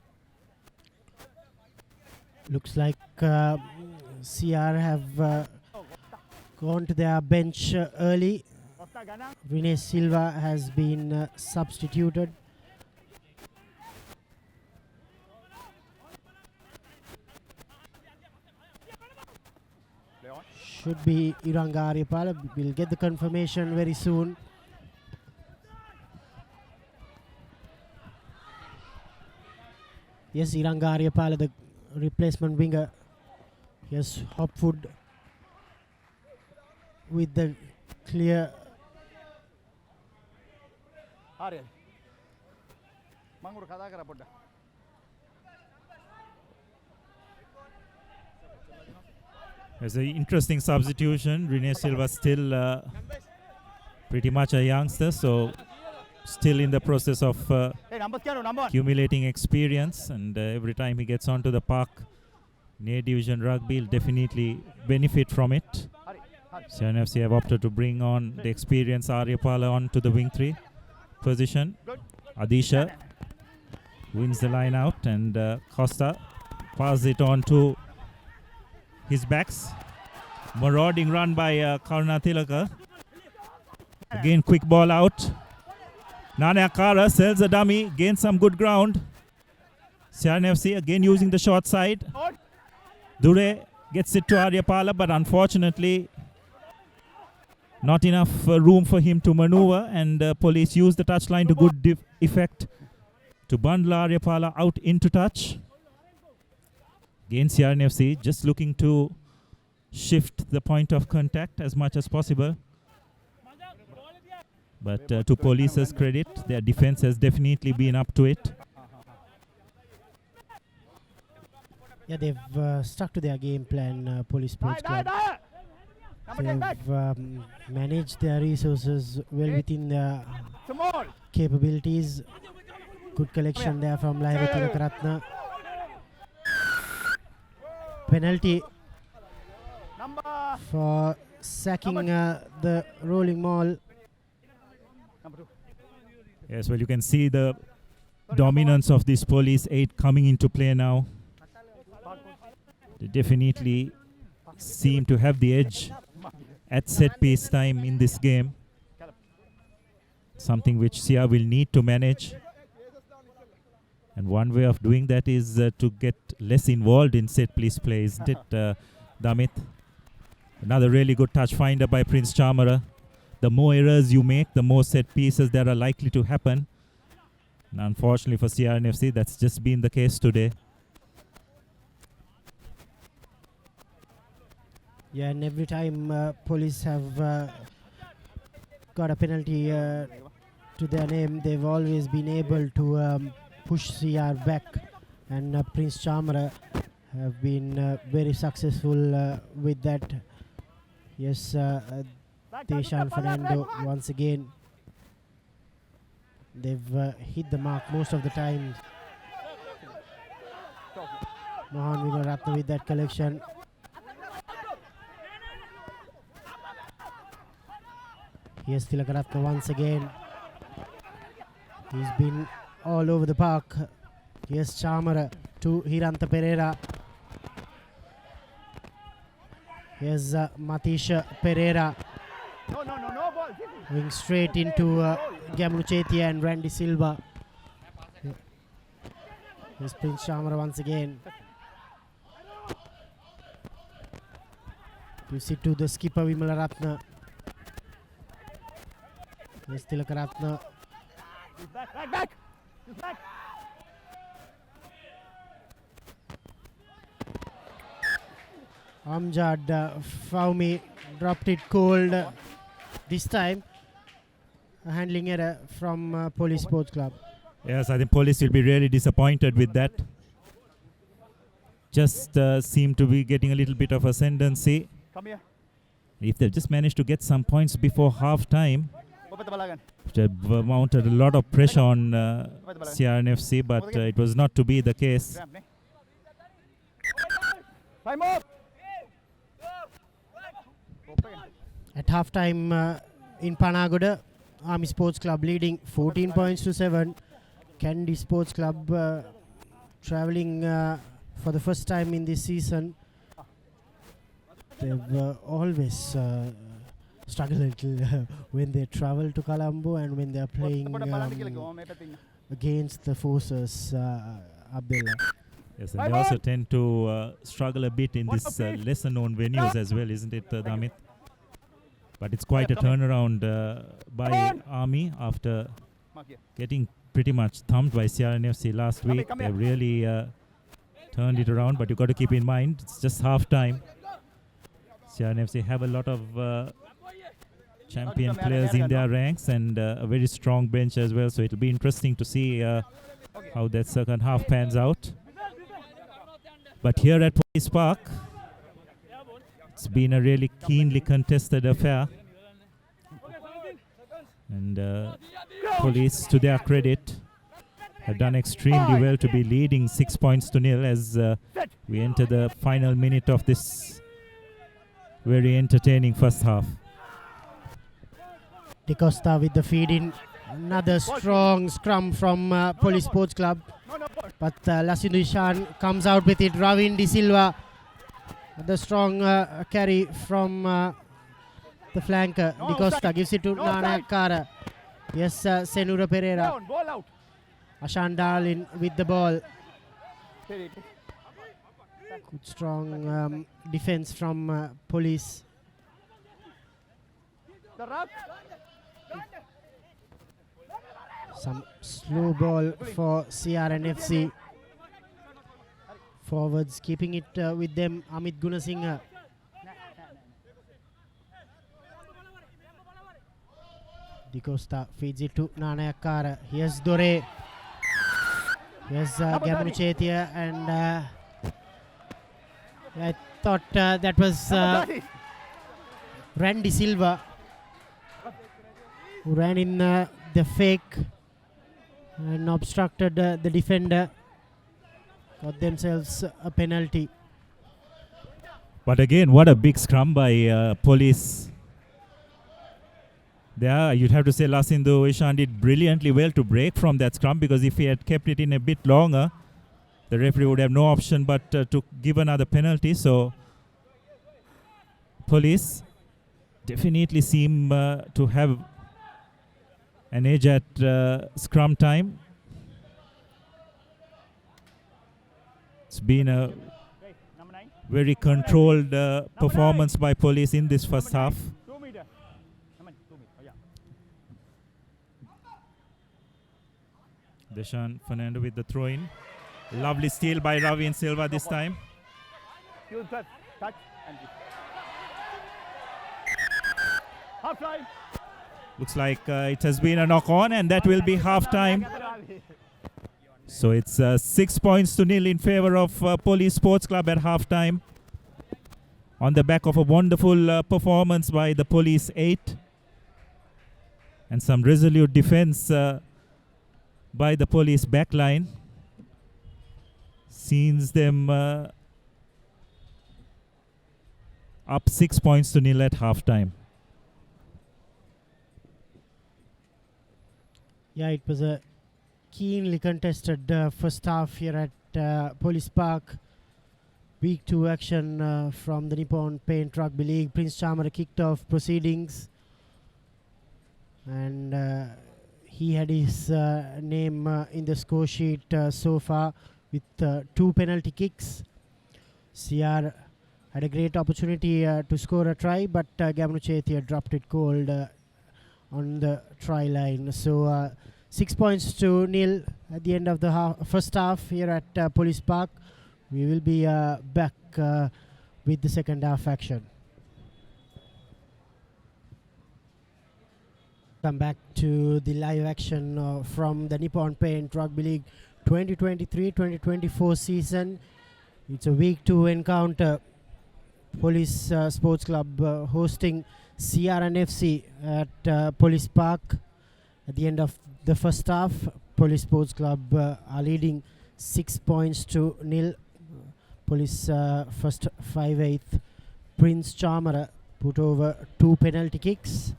Looks like CR have gone to their bench early. Rene Silva has been substituted. Should be Iranga Aryapala. We'll get the confirmation very soon. Yes, Iranga Aryapala, the replacement winger. Yes, Hopwood with the clear. There's an interesting substitution. Rene Silva still pretty much a youngster, so still in the process of accumulating experience, and every time he gets onto the park in A Division Rugby, he'll definitely benefit from it. CNFC have opted to bring on the experienced Aryapala onto the wing 3 position. Adisha wins the line out, and Costa passes it on to his backs. Marauding run by Karuna Tilaka. Again, quick ball out. Nana Akara sells a dummy, gains some good ground. CRNFC again using the short side. Dure gets it to Aryapala, but unfortunately not enough room for him to maneuver, and police use the touchline to good effect to bundle Aryapala out into touch. Again, CRNFC just looking to shift the point of contact as much as possible. But to police's credit, their defense has definitely been up to it. Yeah, they've stuck to their game plan, Police Sports Club. They've managed their resources well within their capabilities. Good collection there from Lahira Tilakaratna. Penalty for sacking the rolling maul. Yes, well, you can see the dominance of this police 8 coming into play now. They definitely seem to have the edge at set piece time in this game. Something which Sia will need to manage. And one way of doing that is to get less involved in set piece play, isn't it, Damit? Another really good touch finder by Prince Chamara. The more errors you make, the more set pieces that are likely to happen. And unfortunately for CRNFC, that's just been the case today. Yeah, and every time police have got a penalty to their name, they've always been able to push CR back, and Prince Chamara have been very successful with that. Yes, Deshan Fernando once again. They've hit the mark most of the time. Mohan Vimaratna with that collection. Here's Tilakaratna once again. He's been all over the park. Here's Chamara to Hiranta Pereira. Here's Matisha Pereira. No ball. Going straight into Gamlu Chetia and Randy Silva. Here's Prince Chamara once again. Gives it to the skipper Vimalaratna. Here's Tilakaratna. Back. Amjad Faumi dropped it cold this time. A handling error from Police Sports Club. Yes, I think police will be really disappointed with that. Just seem to be getting a little bit of ascendancy. Come here. If they've just managed to get some points before half time, they've mounted a lot of pressure on CRNFC, but it was not to be the case. Time up. At half time in Panagoda, Army Sports Club leading 14 points to 7. Kandy Sports Club travelling for the first time in this season. They've always struggled a little when they travel to Colombo and when they are playing against the forces, Abdullah. Yes, and they also tend to struggle a bit in this lesser known venues as well, isn't it, Damit? But it's quite a turnaround by Army after getting pretty much thumped by CRNFC last week. They really turned it around, but you've got to keep in mind, it's just half time. CRNFC have a lot of champion players in their ranks and a very strong bench as well, so it'll be interesting to see how that second half pans out. But here at Police Park, it's been a really keenly contested affair. And Police, to their credit, have done extremely well to be leading 6 points to 0 as we enter the final minute of this very entertaining first half. De Costa with the feed in. Another strong scrum from Police Sports Club. But Lasindu Ishan comes out with it. Ravin De Silva. The strong carry from the flanker. De Costa gives it to Nana Kara. Yes, Senura Pereira. Ashan Darlin with the ball. Good strong defense from Police. Some slow ball for CRNFC. Forwards keeping it with them. Amit Gunasinghe. De Costa feeds it to Nanayakara. Here's Dore. Here's Gamru Chetia, and I thought that was Randy Silva who ran in the fake and obstructed the defender. Got themselves a penalty. But again, what a big scrum by Police. There, you'd have to say Lasindu Ishan did brilliantly well to break from that scrum, because if he had kept it in a bit longer, the referee would have no option but to give another penalty. So Police definitely seem to have an edge at scrum time. It's been a Okay, number 9. very controlled performance by police in this first half. 2 meter. Come on, 2 meter. Oh, yeah. Deshaun Fernando with the throw-in. Lovely steal by Ravi and Silva this time. Use that. Touch and give. Half time. Looks like it has been a knock-on, and that will be half-time. So it's 6-0 in favor of Police Sports Club at half-time. On the back of a wonderful performance by the Police 8. And some resolute defense by the Police backline. Sees them up 6-0 at half-time. Yeah, it was a keenly contested first half here at Police Park. Week 2 action from the Nippon Paint Rugby League. Prince Chamara kicked off proceedings, and he had his name in the score sheet so far with 2 penalty kicks. CR had a great opportunity to score a try, but Gamnu Chetia dropped it cold on the try line. So 6-0 at the end of the first half here at Police Park. We will be back with the second half action. Come back to the live action from the Nippon Paint Rugby League 2023-2024 season. It's a week 2 encounter. Police Sports Club hosting CRNFC at Police Park. At the end of the first half, Police Sports Club are leading 6-0. Police first 5/8. Prince Chamara put over 2 penalty kicks,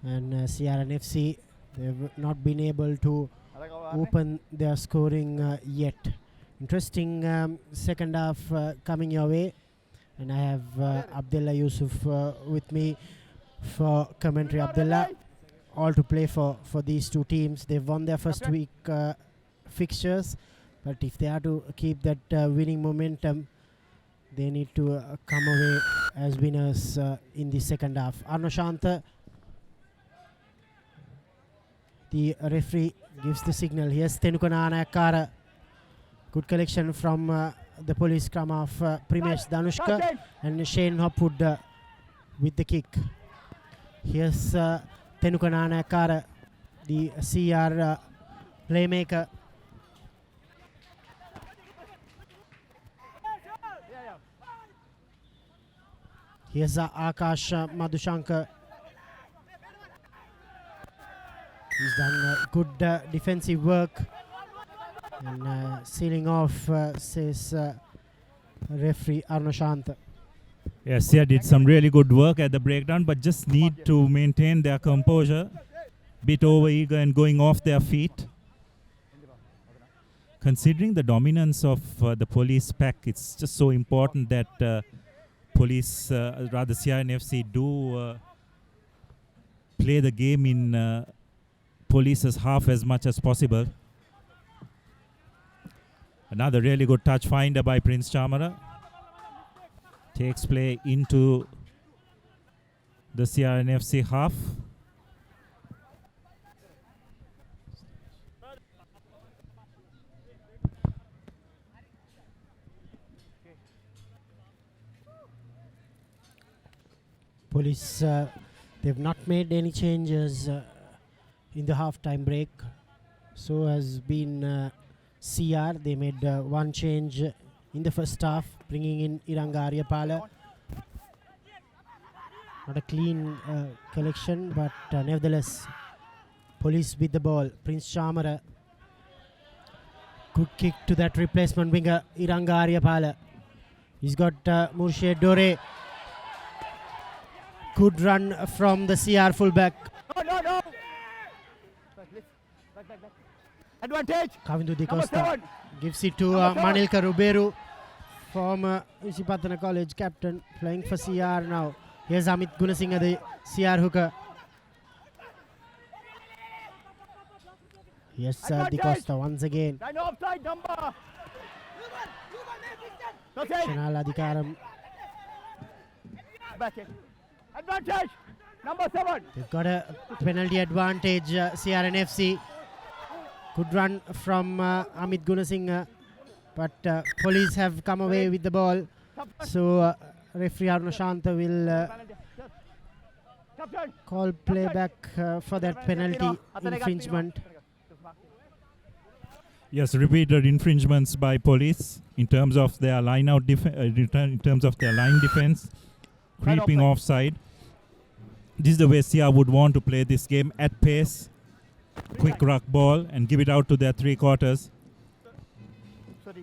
and CRNFC, they've not been able to open their scoring yet. Interesting second half coming your way, and I have Abdullah Yusuf with me for commentary. Abdullah, all to play for these two teams. They've won their first week fixtures, but if they are to keep that winning momentum, they need to come away as winners in the second half. Arno Shanta, the referee, gives the signal. Here's Tenukana Akara. Good collection from the police scrum of Primesh Danushka and Shane Hopwood with the kick. Here's Tenukana Akara, the CR playmaker. Here's Akash Madhushankar. He's done good defensive work. And sealing off, says referee Arno Shanta. Yes, they did some really good work at the breakdown, but just need to maintain their composure. Bit overeager and going off their feet. Considering the dominance of the police pack, it's just so important that police, rather CRNFC, do play the game in police's half as much as possible. Another really good touch finder by Prince Chamara. Takes play into the CRNFC half. Police, they've not made any changes in the half-time break. So has been CR. They made one change in the first half, bringing in Iranga Aryapala. Not a clean collection, but nevertheless, Police with the ball. Prince Chamara. Good kick to that replacement winger, Iranga Aryapala. He's got Murshid Dore. Good run from the CR fullback. No. Back. Advantage. Kavindu Di Number Costa 7. gives it to Number 7. Manilka Ruberu, former Isipatana College captain, playing for CR now. Here's Amit Gunasinghe, the CR hooker. Yes, Di Costa once again. Line offside number. Okay. Chanal Adhikaram. Back in. Advantage. Number 7. They've got a penalty advantage, CRNFC. Good run from Amit Gunasinghe, but police have come away with the ball. So referee Aruna Shantha will call playback for that penalty infringement. Yes, repeated infringements by police in terms of their line out in terms of their line defense, creeping offside. This is the way Sia would want to play this game, at pace, quick ruck ball, and give it out to their three quarters.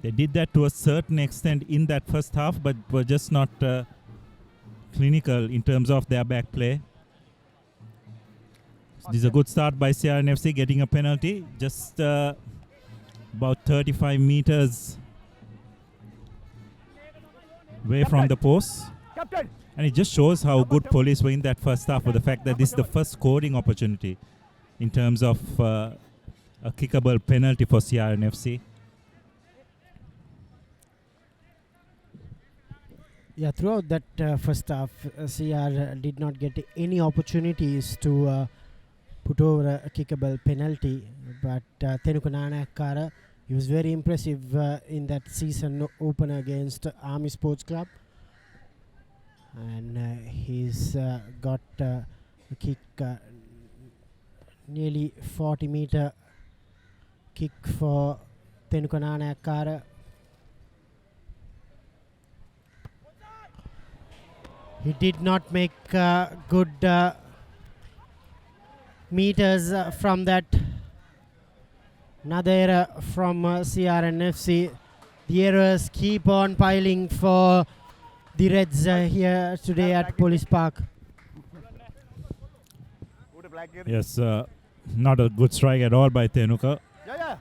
They did that to a certain extent in that first half, but were just not clinical in terms of their back play. So this is a good start by CRNFC, getting a penalty just about 35 meters away from the post. Captain. And it just shows how good police were in that first half, with the fact that this is the first scoring opportunity in terms of a kickable penalty for CRNFC. Yeah, throughout that first half, CR did not get any opportunities to put over a kickable penalty. But Tenuka Nanayakkara, he was very impressive in that season opener against Army Sports Club. And he's got a kick, nearly 40-meter kick for Tenuka Nanayakkara. He did not make good meters from that. Another error from CRNFC. The errors keep on piling for the Reds here today at Police Park. Yes, not a good strike at all by Tenuka. Yeah.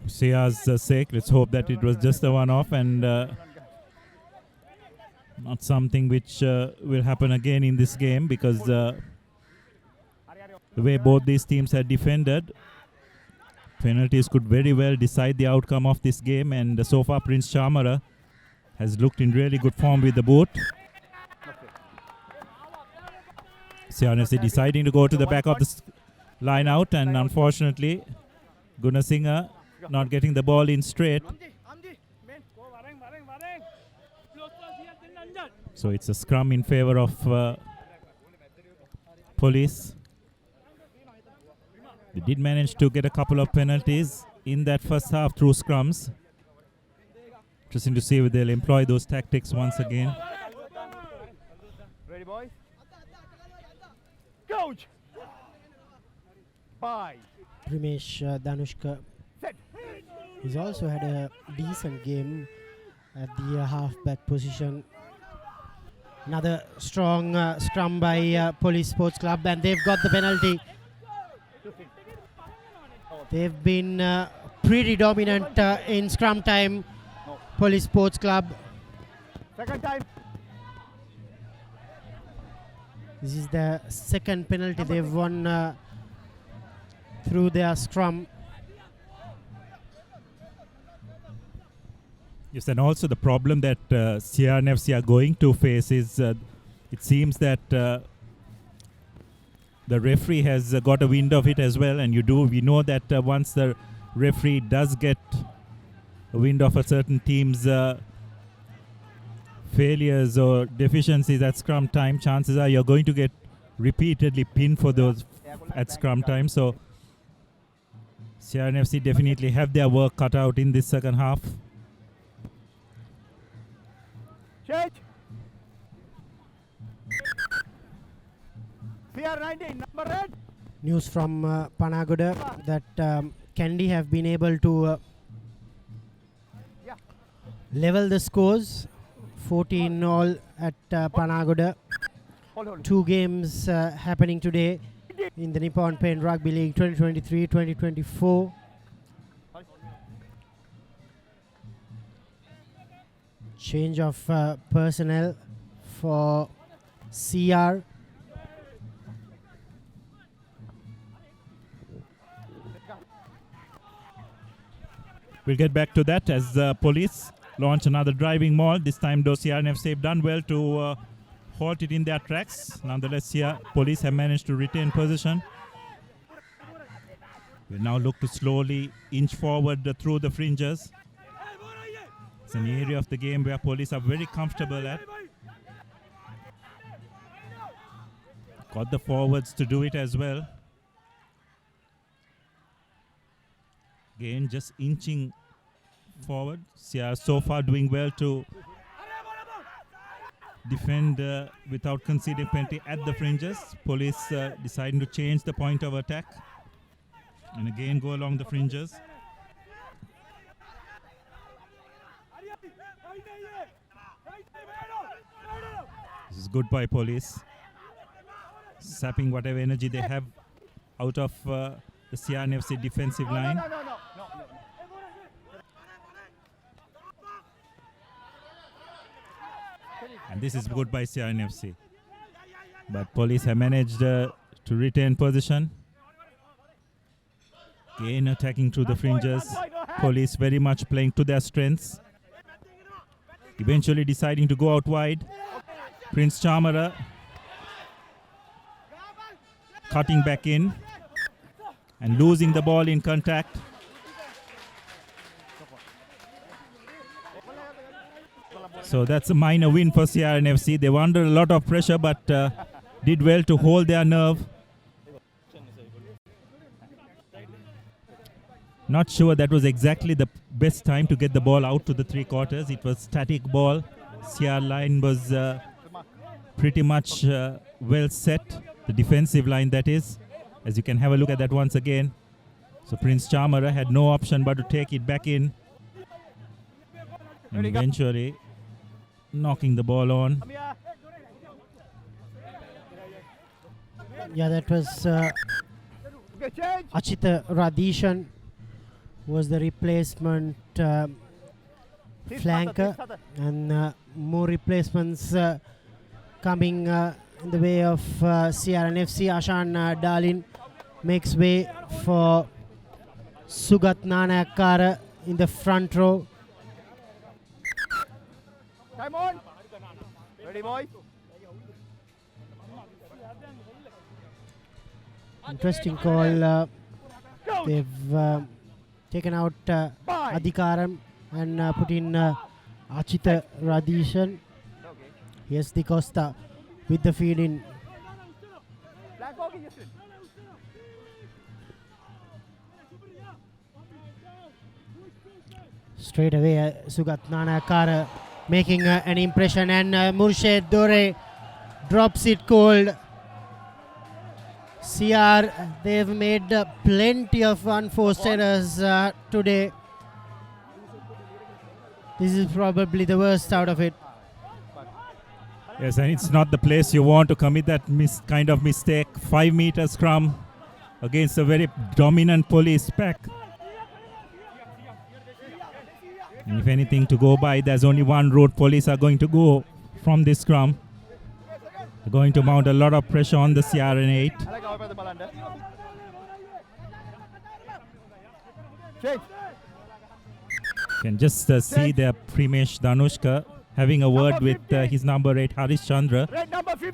Sia's sake, let's hope that it was just a one-off and not something which will happen again in this game, because the way both these teams had defended, penalties could very well decide the outcome of this game. And so far Prince Chamara has looked in really good form with the boot. CRNFC deciding to go to the back of the line out, and unfortunately Gunasinghe not getting the ball in straight. So it's a scrum in favor of police. They did manage to get a couple of penalties in that first half through scrums. Interesting to see if they'll employ those tactics once again. Ready, boys? Coach. Bye. Primesh Danushka. He's also had a decent game at the half-back position. Another strong scrum by Police Sports Club, and they've got the penalty. They've been pretty dominant in scrum time, Police Sports Club. Second time. This is the second penalty they've won through their scrum. Yes, and also the problem that CRNFC are going to face is it seems that the referee has got a wind of it as well, and we know that once the referee does get a wind of a certain team's failures or deficiencies at scrum time, chances are you're going to get repeatedly pinned for those at scrum time. So CRNFC definitely have their work cut out in this second half. Change. CR19, number red. News from Panagoda that Kandy have been able to level the scores, 14-all at Panagoda. Hold. 2 games happening today in the Nippon Paint Rugby League 2023-2024. Change of personnel for CR. We'll get back to that as police launch another driving maul. This time those CRNFC have done well to halt it in their tracks. Nonetheless, here police have managed to retain position. We now look to slowly inch forward through the fringes. It's an area of the game where police are very comfortable at. Got the forwards to do it as well. Again, just inching forward. CR so far doing well to defend without conceding penalty at the fringes. Police deciding to change the point of attack and again go along the fringes. This is good by police, sapping whatever energy they have out of the CRNFC defensive line. And this is good by CRNFC. But police have managed to retain position. Again attacking through the fringes. Police very much playing to their strengths. Eventually deciding to go out wide. Prince Chamara cutting back in and losing the ball in contact. So that's a minor win for CRNFC. They were under a lot of pressure but did well to hold their nerve. Not sure that was exactly the best time to get the ball out to the three quarters. It was static ball. CR line was pretty much well set. The defensive line, that is. As you can have a look at that once again. So Prince Chamara had no option but to take it back in. And eventually knocking the ball on. Yeah, that was Achita Radishan was the replacement flanker, and more replacements coming in the way of CRNFC. Ashan Dalin makes way for Sugat Nanakara in the front row. Time on. Ready, boys? Interesting call. They've taken out Adhikaram and put in Achita Radishan. Yes, Di Costa with the feed in. Straight away, Sugat Nanakara making an impression, and Murshid Dore drops it cold. CR, they've made plenty of unforced errors today. This is probably the worst out of it. Yes, and it's not the place you want to commit that kind of mistake. 5 meter scrum against a very dominant police pack. And if anything to go by, there's only one route police are going to go from this scrum. They're going to mount a lot of pressure on the CRN8. You can just see the Primesh Danushka having a word with his number 8 Harish Chandra,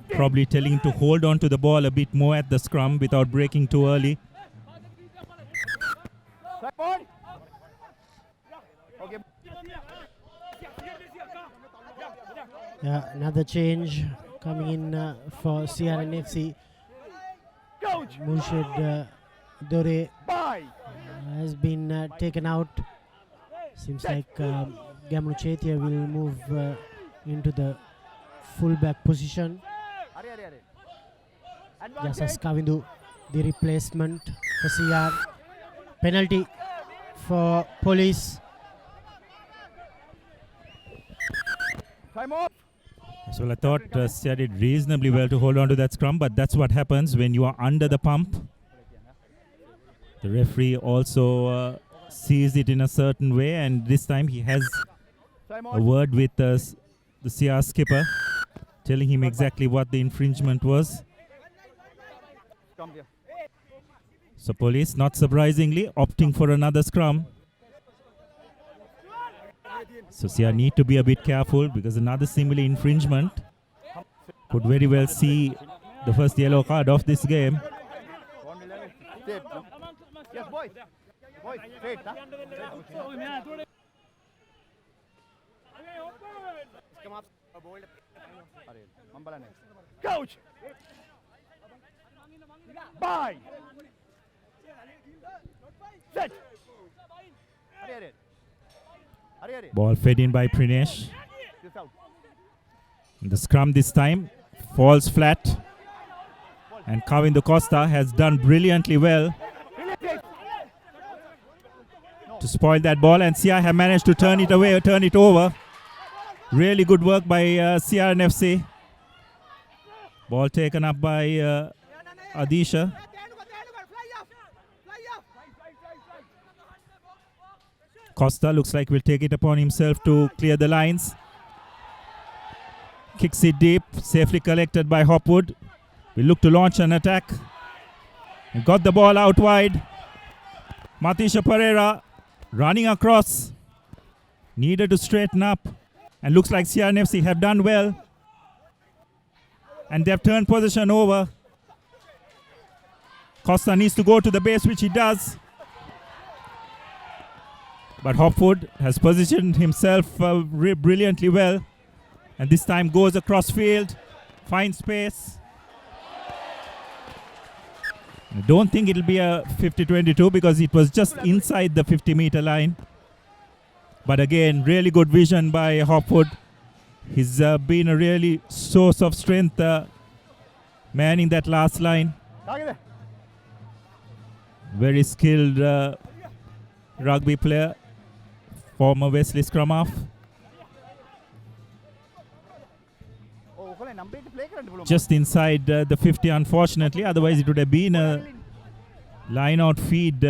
probably telling him to hold on to the ball a bit more at the scrum without breaking too early. Yeah, another change coming in for CRNFC. Murshid Dore has been taken out. Seems like Gamlu Chetia will move into the full-back position. Jasas Kavindu, the replacement for CR. Penalty for police. Time off. So I thought CR did reasonably well to hold on to that scrum, but that's what happens when you are under the pump. The referee also sees it in a certain way, and this time he has a word with the CR skipper, telling him exactly what the infringement was. So police, not surprisingly, opting for another scrum. So CR need to be a bit careful because another similar infringement could very well see the first yellow card of this game. Yes, boys. Boys, straight, huh? Coach! Bye! Set! Ball fed in by Prinesh. The scrum this time falls flat. And Kavindu Costa has done brilliantly well to spoil that ball, and CR have managed to turn it away, turn it over. Really good work by CRNFC. Ball taken up by Adisha. Costa looks like will take it upon himself to clear the lines. Kicks it deep, safely collected by Hopwood. We look to launch an attack. And got the ball out wide. Matisha Pereira running across. Needed to straighten up. And looks like CRNFC have done well. And they've turned possession over. Costa needs to go to the base, which he does. But Hopwood has positioned himself brilliantly well. And this time goes across field. Finds space. I don't think it'll be a 50-22 because it was just inside the 50-meter line. But again, really good vision by Hopwood. He's been a really source of strength manning that last line. Very skilled rugby player. Former Wesley scrum half. Just inside the 50, unfortunately. Otherwise, it would have been a line-out feed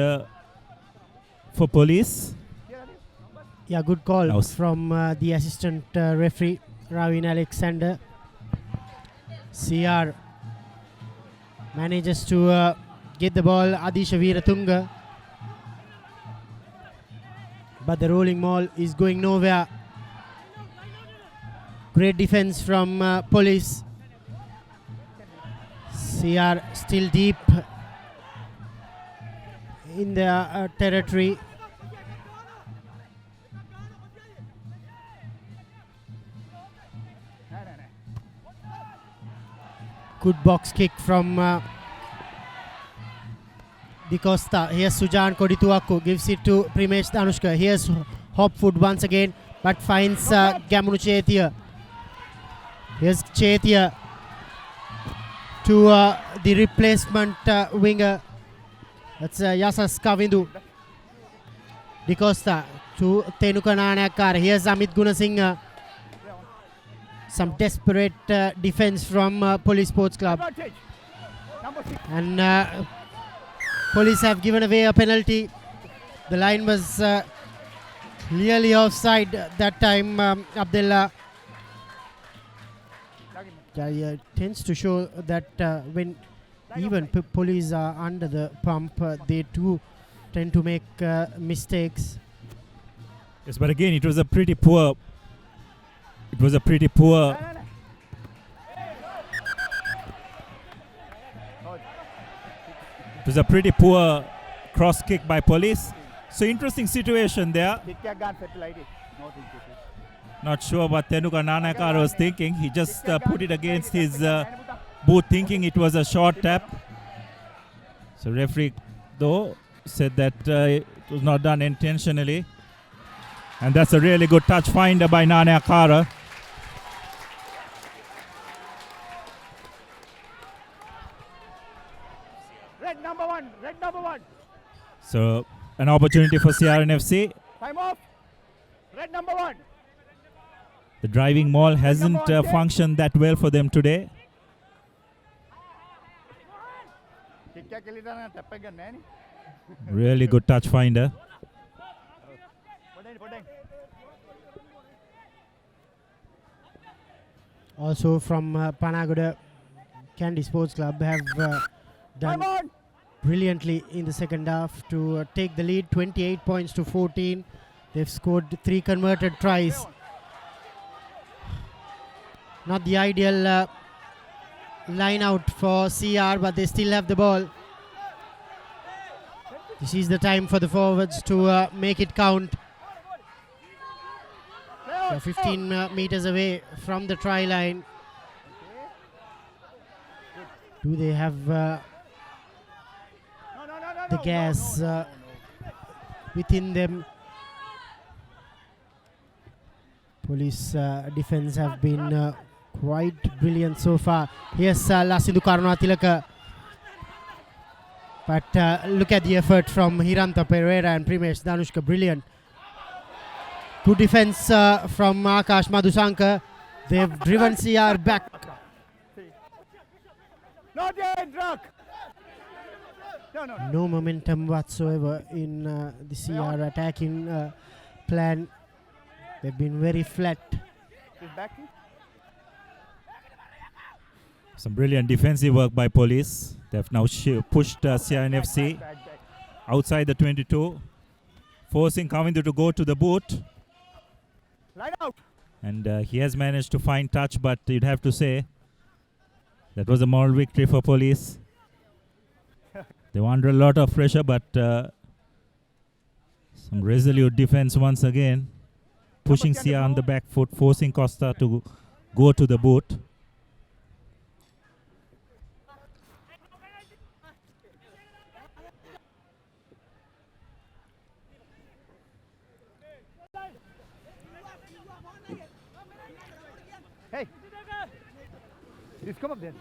for police. Yeah, good call from the assistant referee, Ravin Alexander. CR manages to get the ball, Adisha Veeratunga. But the rolling ball is going nowhere. Great defense from police. CR still deep in their territory. Good box kick from Di Costa. Here's Sujan Kodituaku, gives it to Primesh Danushka. Here's Hopwood once again, but finds Gamunu Chetia. Here's Chetia to the replacement winger. That's Yasas Kavindu. Di Costa to Tenuka Nanakar. Here's Amit Gunasinghe. Some desperate defense from Police Sports Club. And Police have given away a penalty. The line was clearly offside that time, Abdullah. It tends to show that when even police are under the pump, they too tend to make mistakes. Yes, but again, it was a pretty poor. It was a pretty poor. It was a pretty poor cross kick by police. So interesting situation there. Not sure what Tenuka Nanakar was thinking. He just put it against his boot, thinking it was a short tap. So referee, though, said that it was not done intentionally. And that's a really good touch finder by Nanakara. Red number one, red number one. So an opportunity for CRNFC. Time off. Red number one. The driving maul hasn't functioned that well for them today. Really good touch finder. Also from Panagoda, Candy Sports Club have done brilliantly in the second half to take the lead, 28 points to 14. They've scored 3 converted tries. Not the ideal line out for CR, but they still have the ball. This is the time for the forwards to make it count. They're 15 meters away from the try line. Do they have the gas within them? Police defense have been quite brilliant so far. Yes, Lasindu Karunatilaka. But look at the effort from Hiranta Pereira and Primesh Danushka. Brilliant. Good defense from Akash Madhusankar. They've driven CR back. Not yet, Druck. No momentum whatsoever in the CR attacking plan. They've been very flat. Some brilliant defensive work by police. They've now pushed CRNFC outside the 22, forcing Kavindu to go to the boot. Line out. And he has managed to find touch, but you'd have to say that was a moral victory for police. They were under a lot of pressure, but some resolute defense once again, pushing Sia on the back foot, forcing Costa to go to the boot. Hey, please come up then.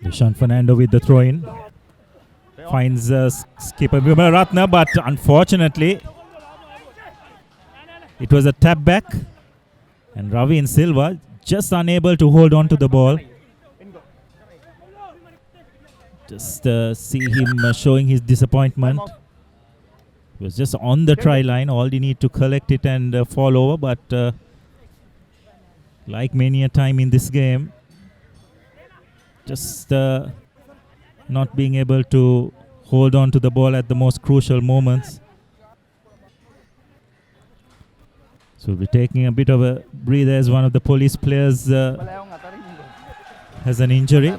Ishan Fernando with the throw-in. Finds skipper Vimaratna, but unfortunately it was a tap back and Ravi and Silva just unable to hold on to the ball. Just see him showing his disappointment. He was just on the try line, all you need to collect it and fall over, but like many a time in this game, just not being able to hold on to the ball at the most crucial moments. So we're taking a bit of a breather as one of the police players has an injury.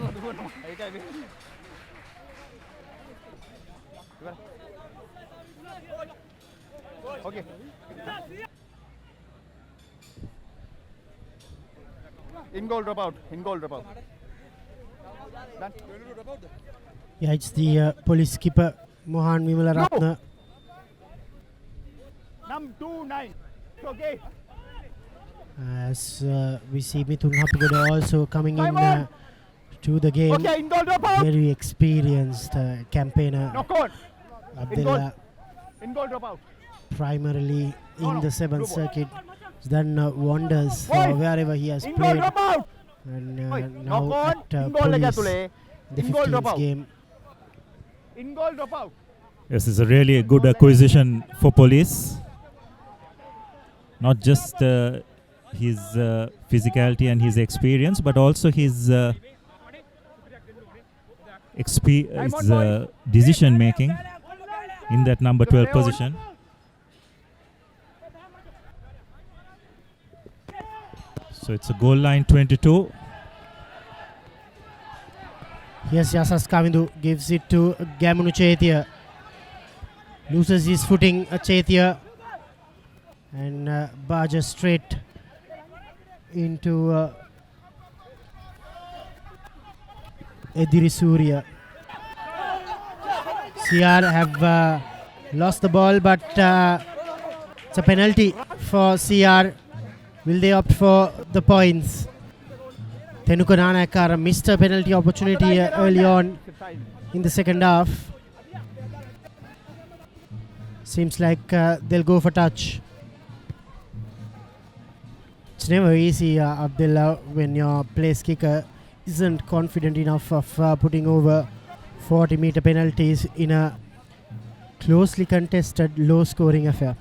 Okay. In goal, drop out. In goal, drop out. Done. Yeah, it's the police skipper Mohan Vimalaratna. Number 29. Okay. As we see Mithun Hapugoda also coming in to the game. Okay, in goal, drop out. Very experienced campaigner. No call. Abdullah, In goal, drop out. primarily in the 7th circuit, has done wonders for wherever he has In goal, played. drop out. And No now call. at In goal, lega police, tule. the In goal, drop 15th out. game. In goal, drop out. Yes, it's a really good acquisition for police. Not just his physicality and his experience, but also his decision making in that number 12 position. So it's a goal line 22. Yes, Yasas Kavindu gives it to Gamunu Chaitya. Loses his footing, Chaitya. And barges straight into Ediri Surya. CR have lost the ball, but it's a penalty for CR. Will they opt for the points? Tenuka Nanakara missed a penalty opportunity early on in the second half. Seems like they'll go for touch. It's never easy, Abdullah, when your place kicker isn't confident enough of putting over 40-meter penalties in a closely contested, low-scoring affair.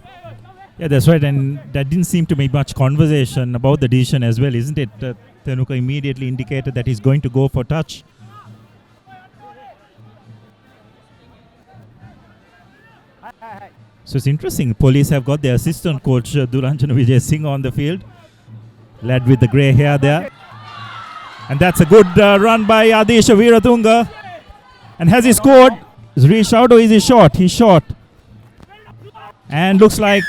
Yeah, that's right, and there didn't seem to be much conversation about the decision as well, isn't it? Tenuka immediately indicated that he's going to go for touch. So it's interesting. Police have got their assistant coach Duranjan Vijay Singh on the field, led with the grey hair there. And that's a good run by Adish Veeratunga. And has he scored? Is he reached out or is he shot? He's shot. And looks like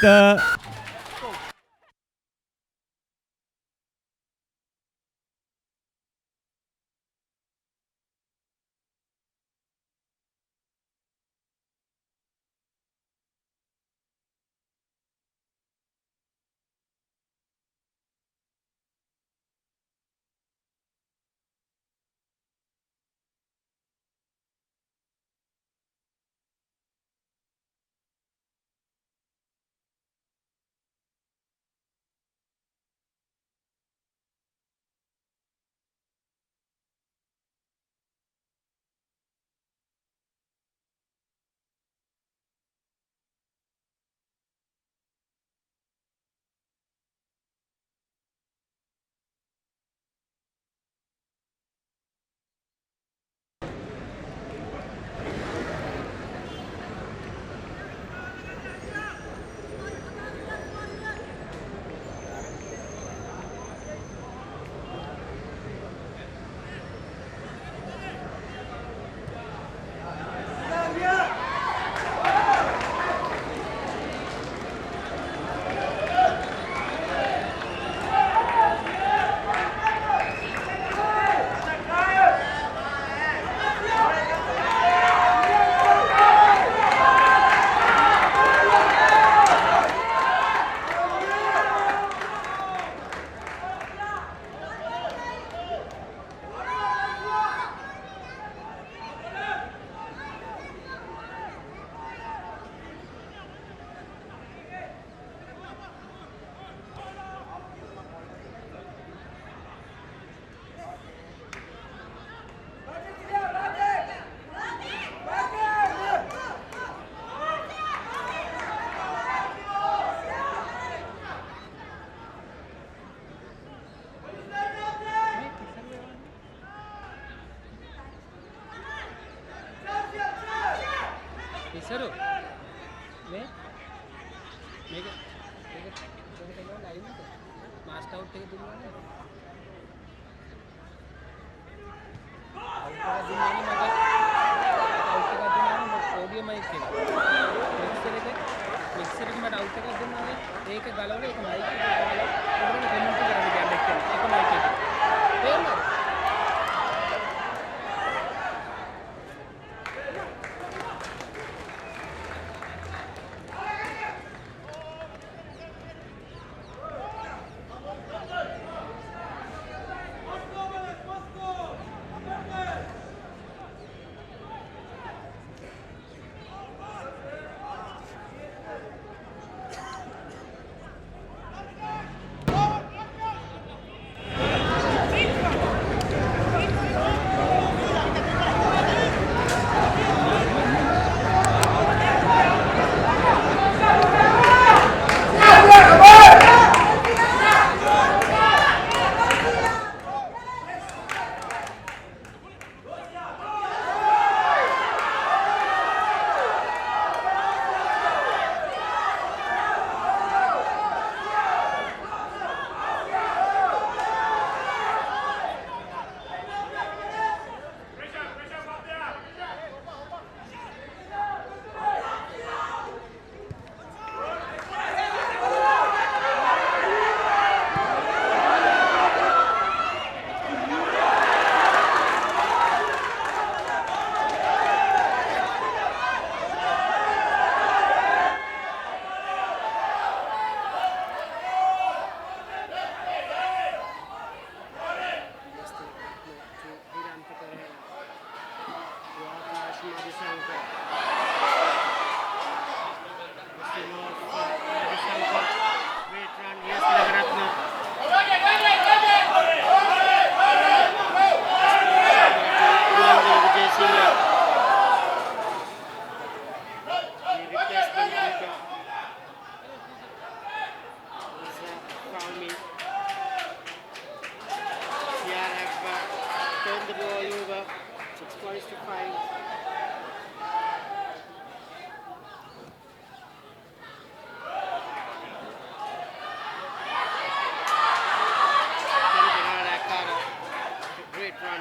on.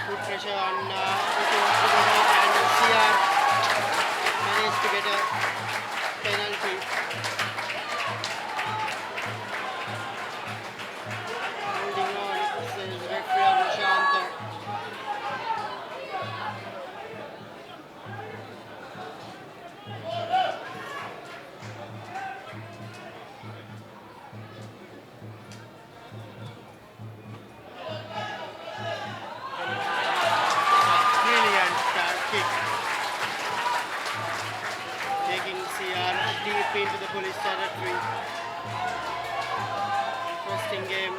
Good pressure on and CR managed to get a penalty. Holding on, says referee Nishant. Brilliant kick. Taking CR deep into the police territory. Interesting game.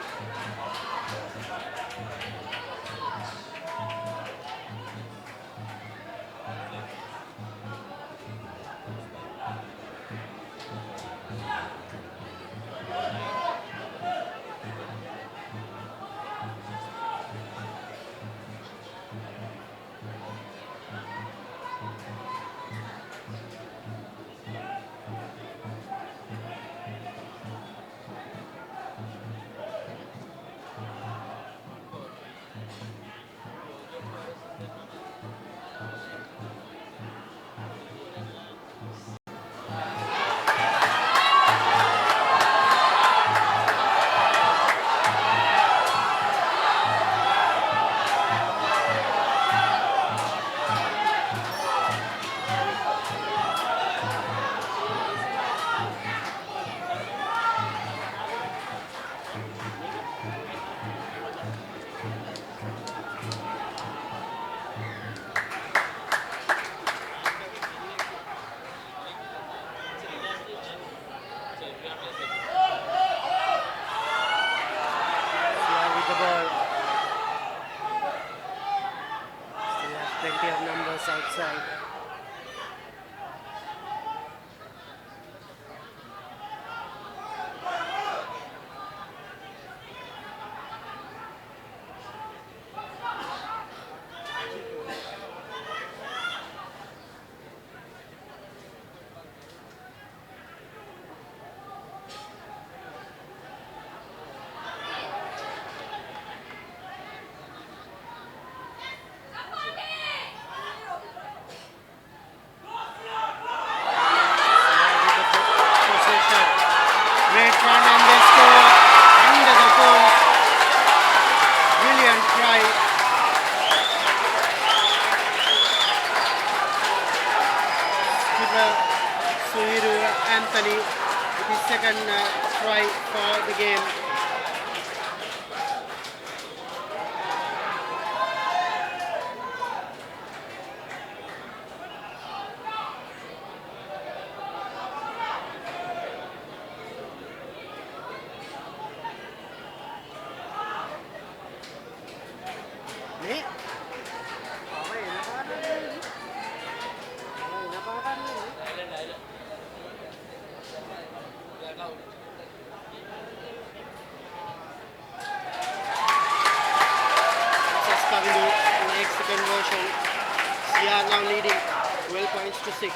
With the ball. Still have plenty of numbers outside. Possession. Great run and they score under the post. Brilliant try. Skipper Suhiru Anthony with his second try for the game. Makes the conversion. CR now leading 12 points to 6.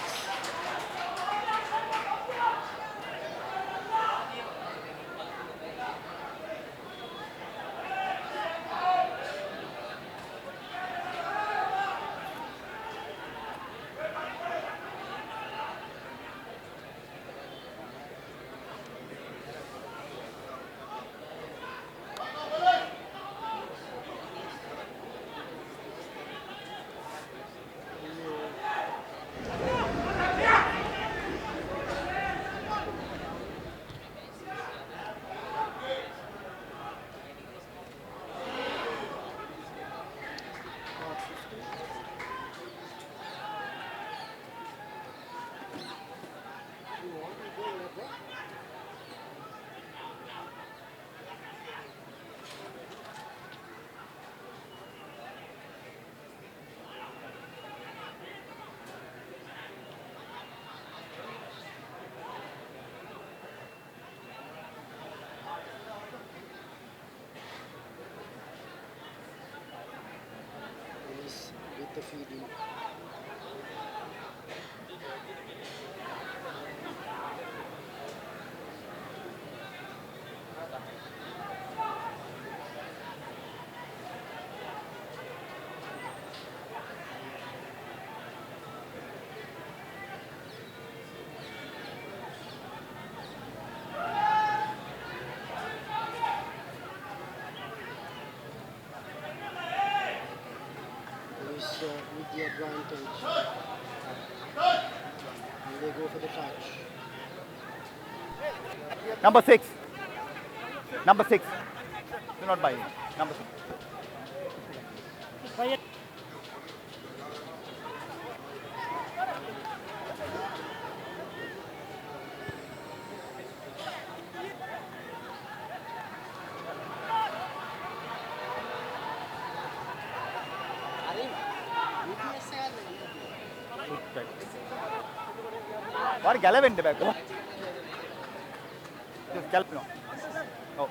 with the feeding. With the advantage. And they go for the touch. Number 6. Number 6. Do not buy it. Number 6. What Galavan back? Just Galp no. Oh.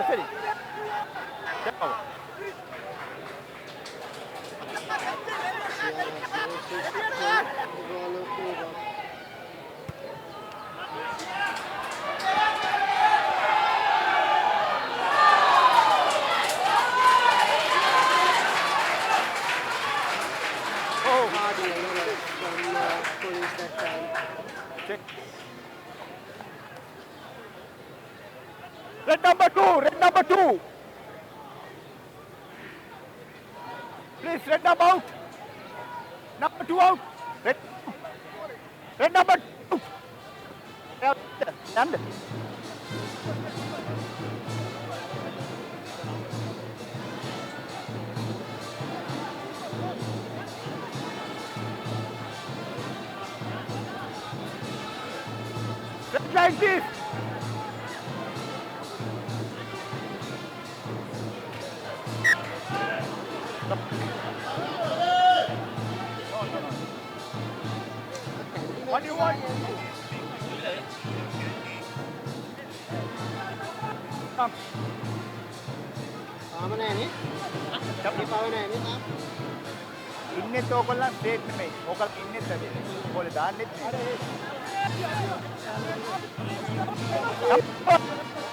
Ready. Step over. Check. Red number 2, red number 2. Please, red number out. Number 2 out. Red number 2. Stand. Like this. What do you want? Come. ඉන්නේ තෝකොල්ලන් state නෙමෙයි. ඕකල් ඉන්නේත් ඇති. ඕගොල්ලෝ දාන්නෙත් නෙමෙයි.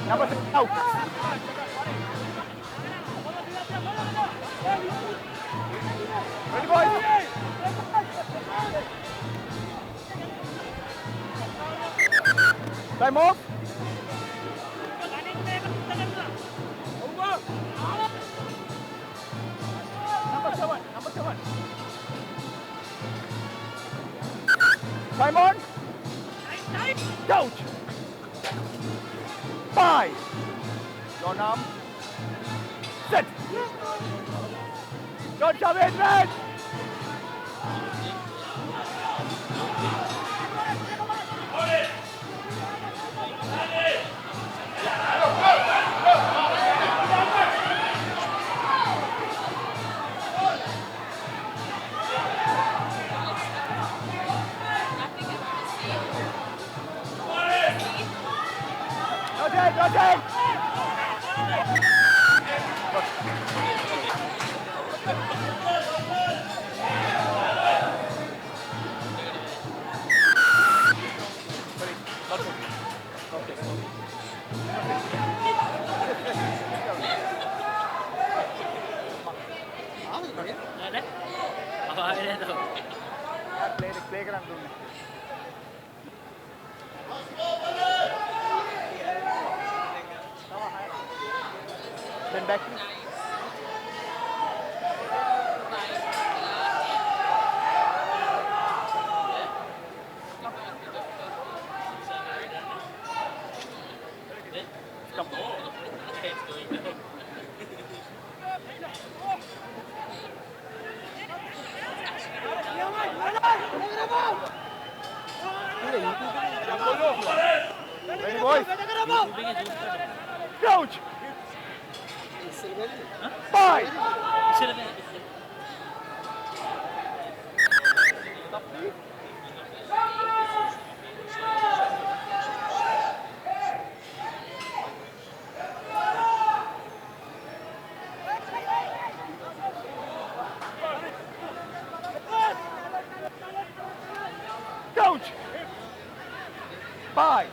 Number 6 out. Ready boys? Time off. Number 7. Time on. Coach. 5. Your arm. Set. Don't shove it, red. Rotate! Playground room. Then back. Come. Ready, boys? Coach! 5! Coach! 5!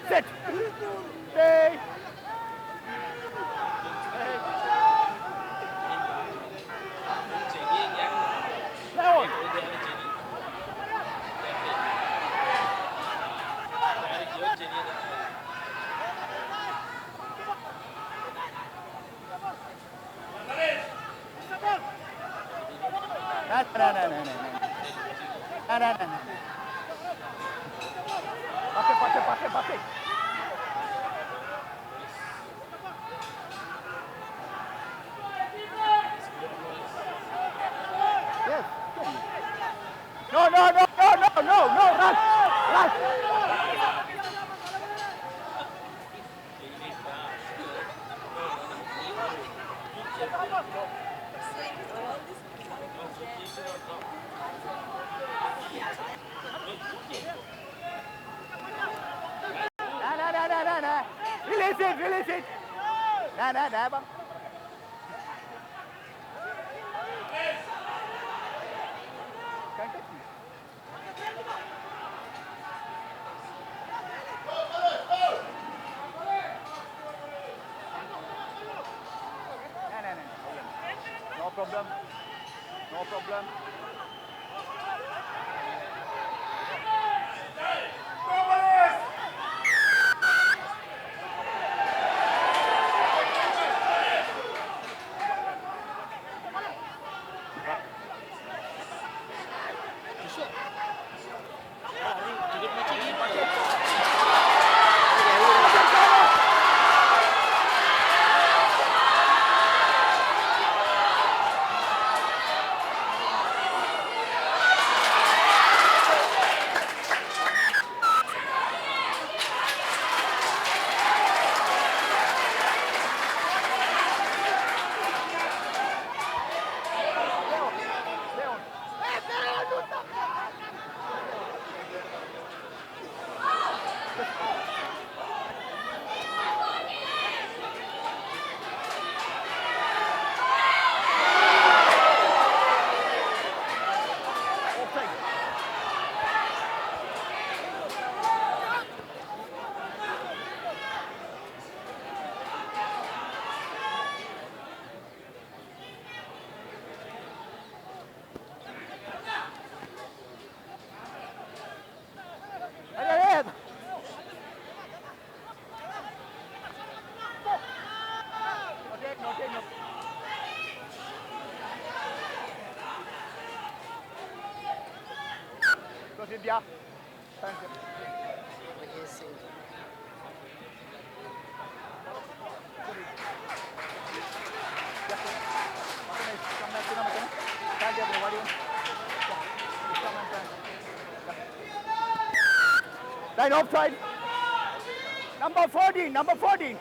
Sit! Stay! Down! No. Pase. Yes. No, run. No. Release it. No, bang. Can't touch me. No. No problem. No. Go Cynthia. Thank you. Line offside. Number 14. Hurry.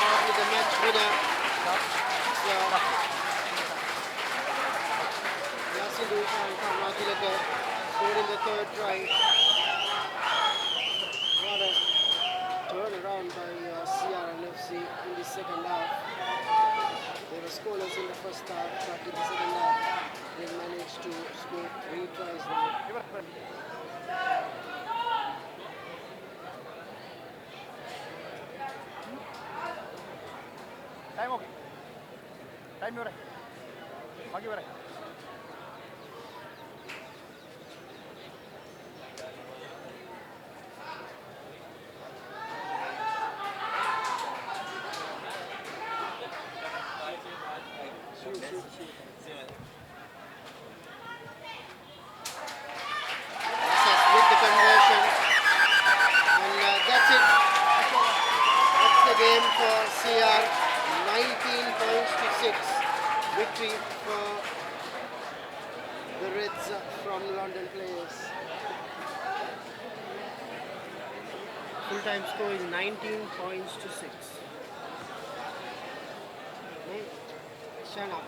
After the match winner, Yasin Ragilaka scored in the third try. What a turnaround by CRNFC in the second half. They were scoreless in the first half, but in the second half they managed to score 3 tries now. Time okay. Time you're right. With the conversion, and that's it. That's the game for CR. 19 points to 6. Victory for the Reds from London players. Full-time score is 19 points to 6. Shut up.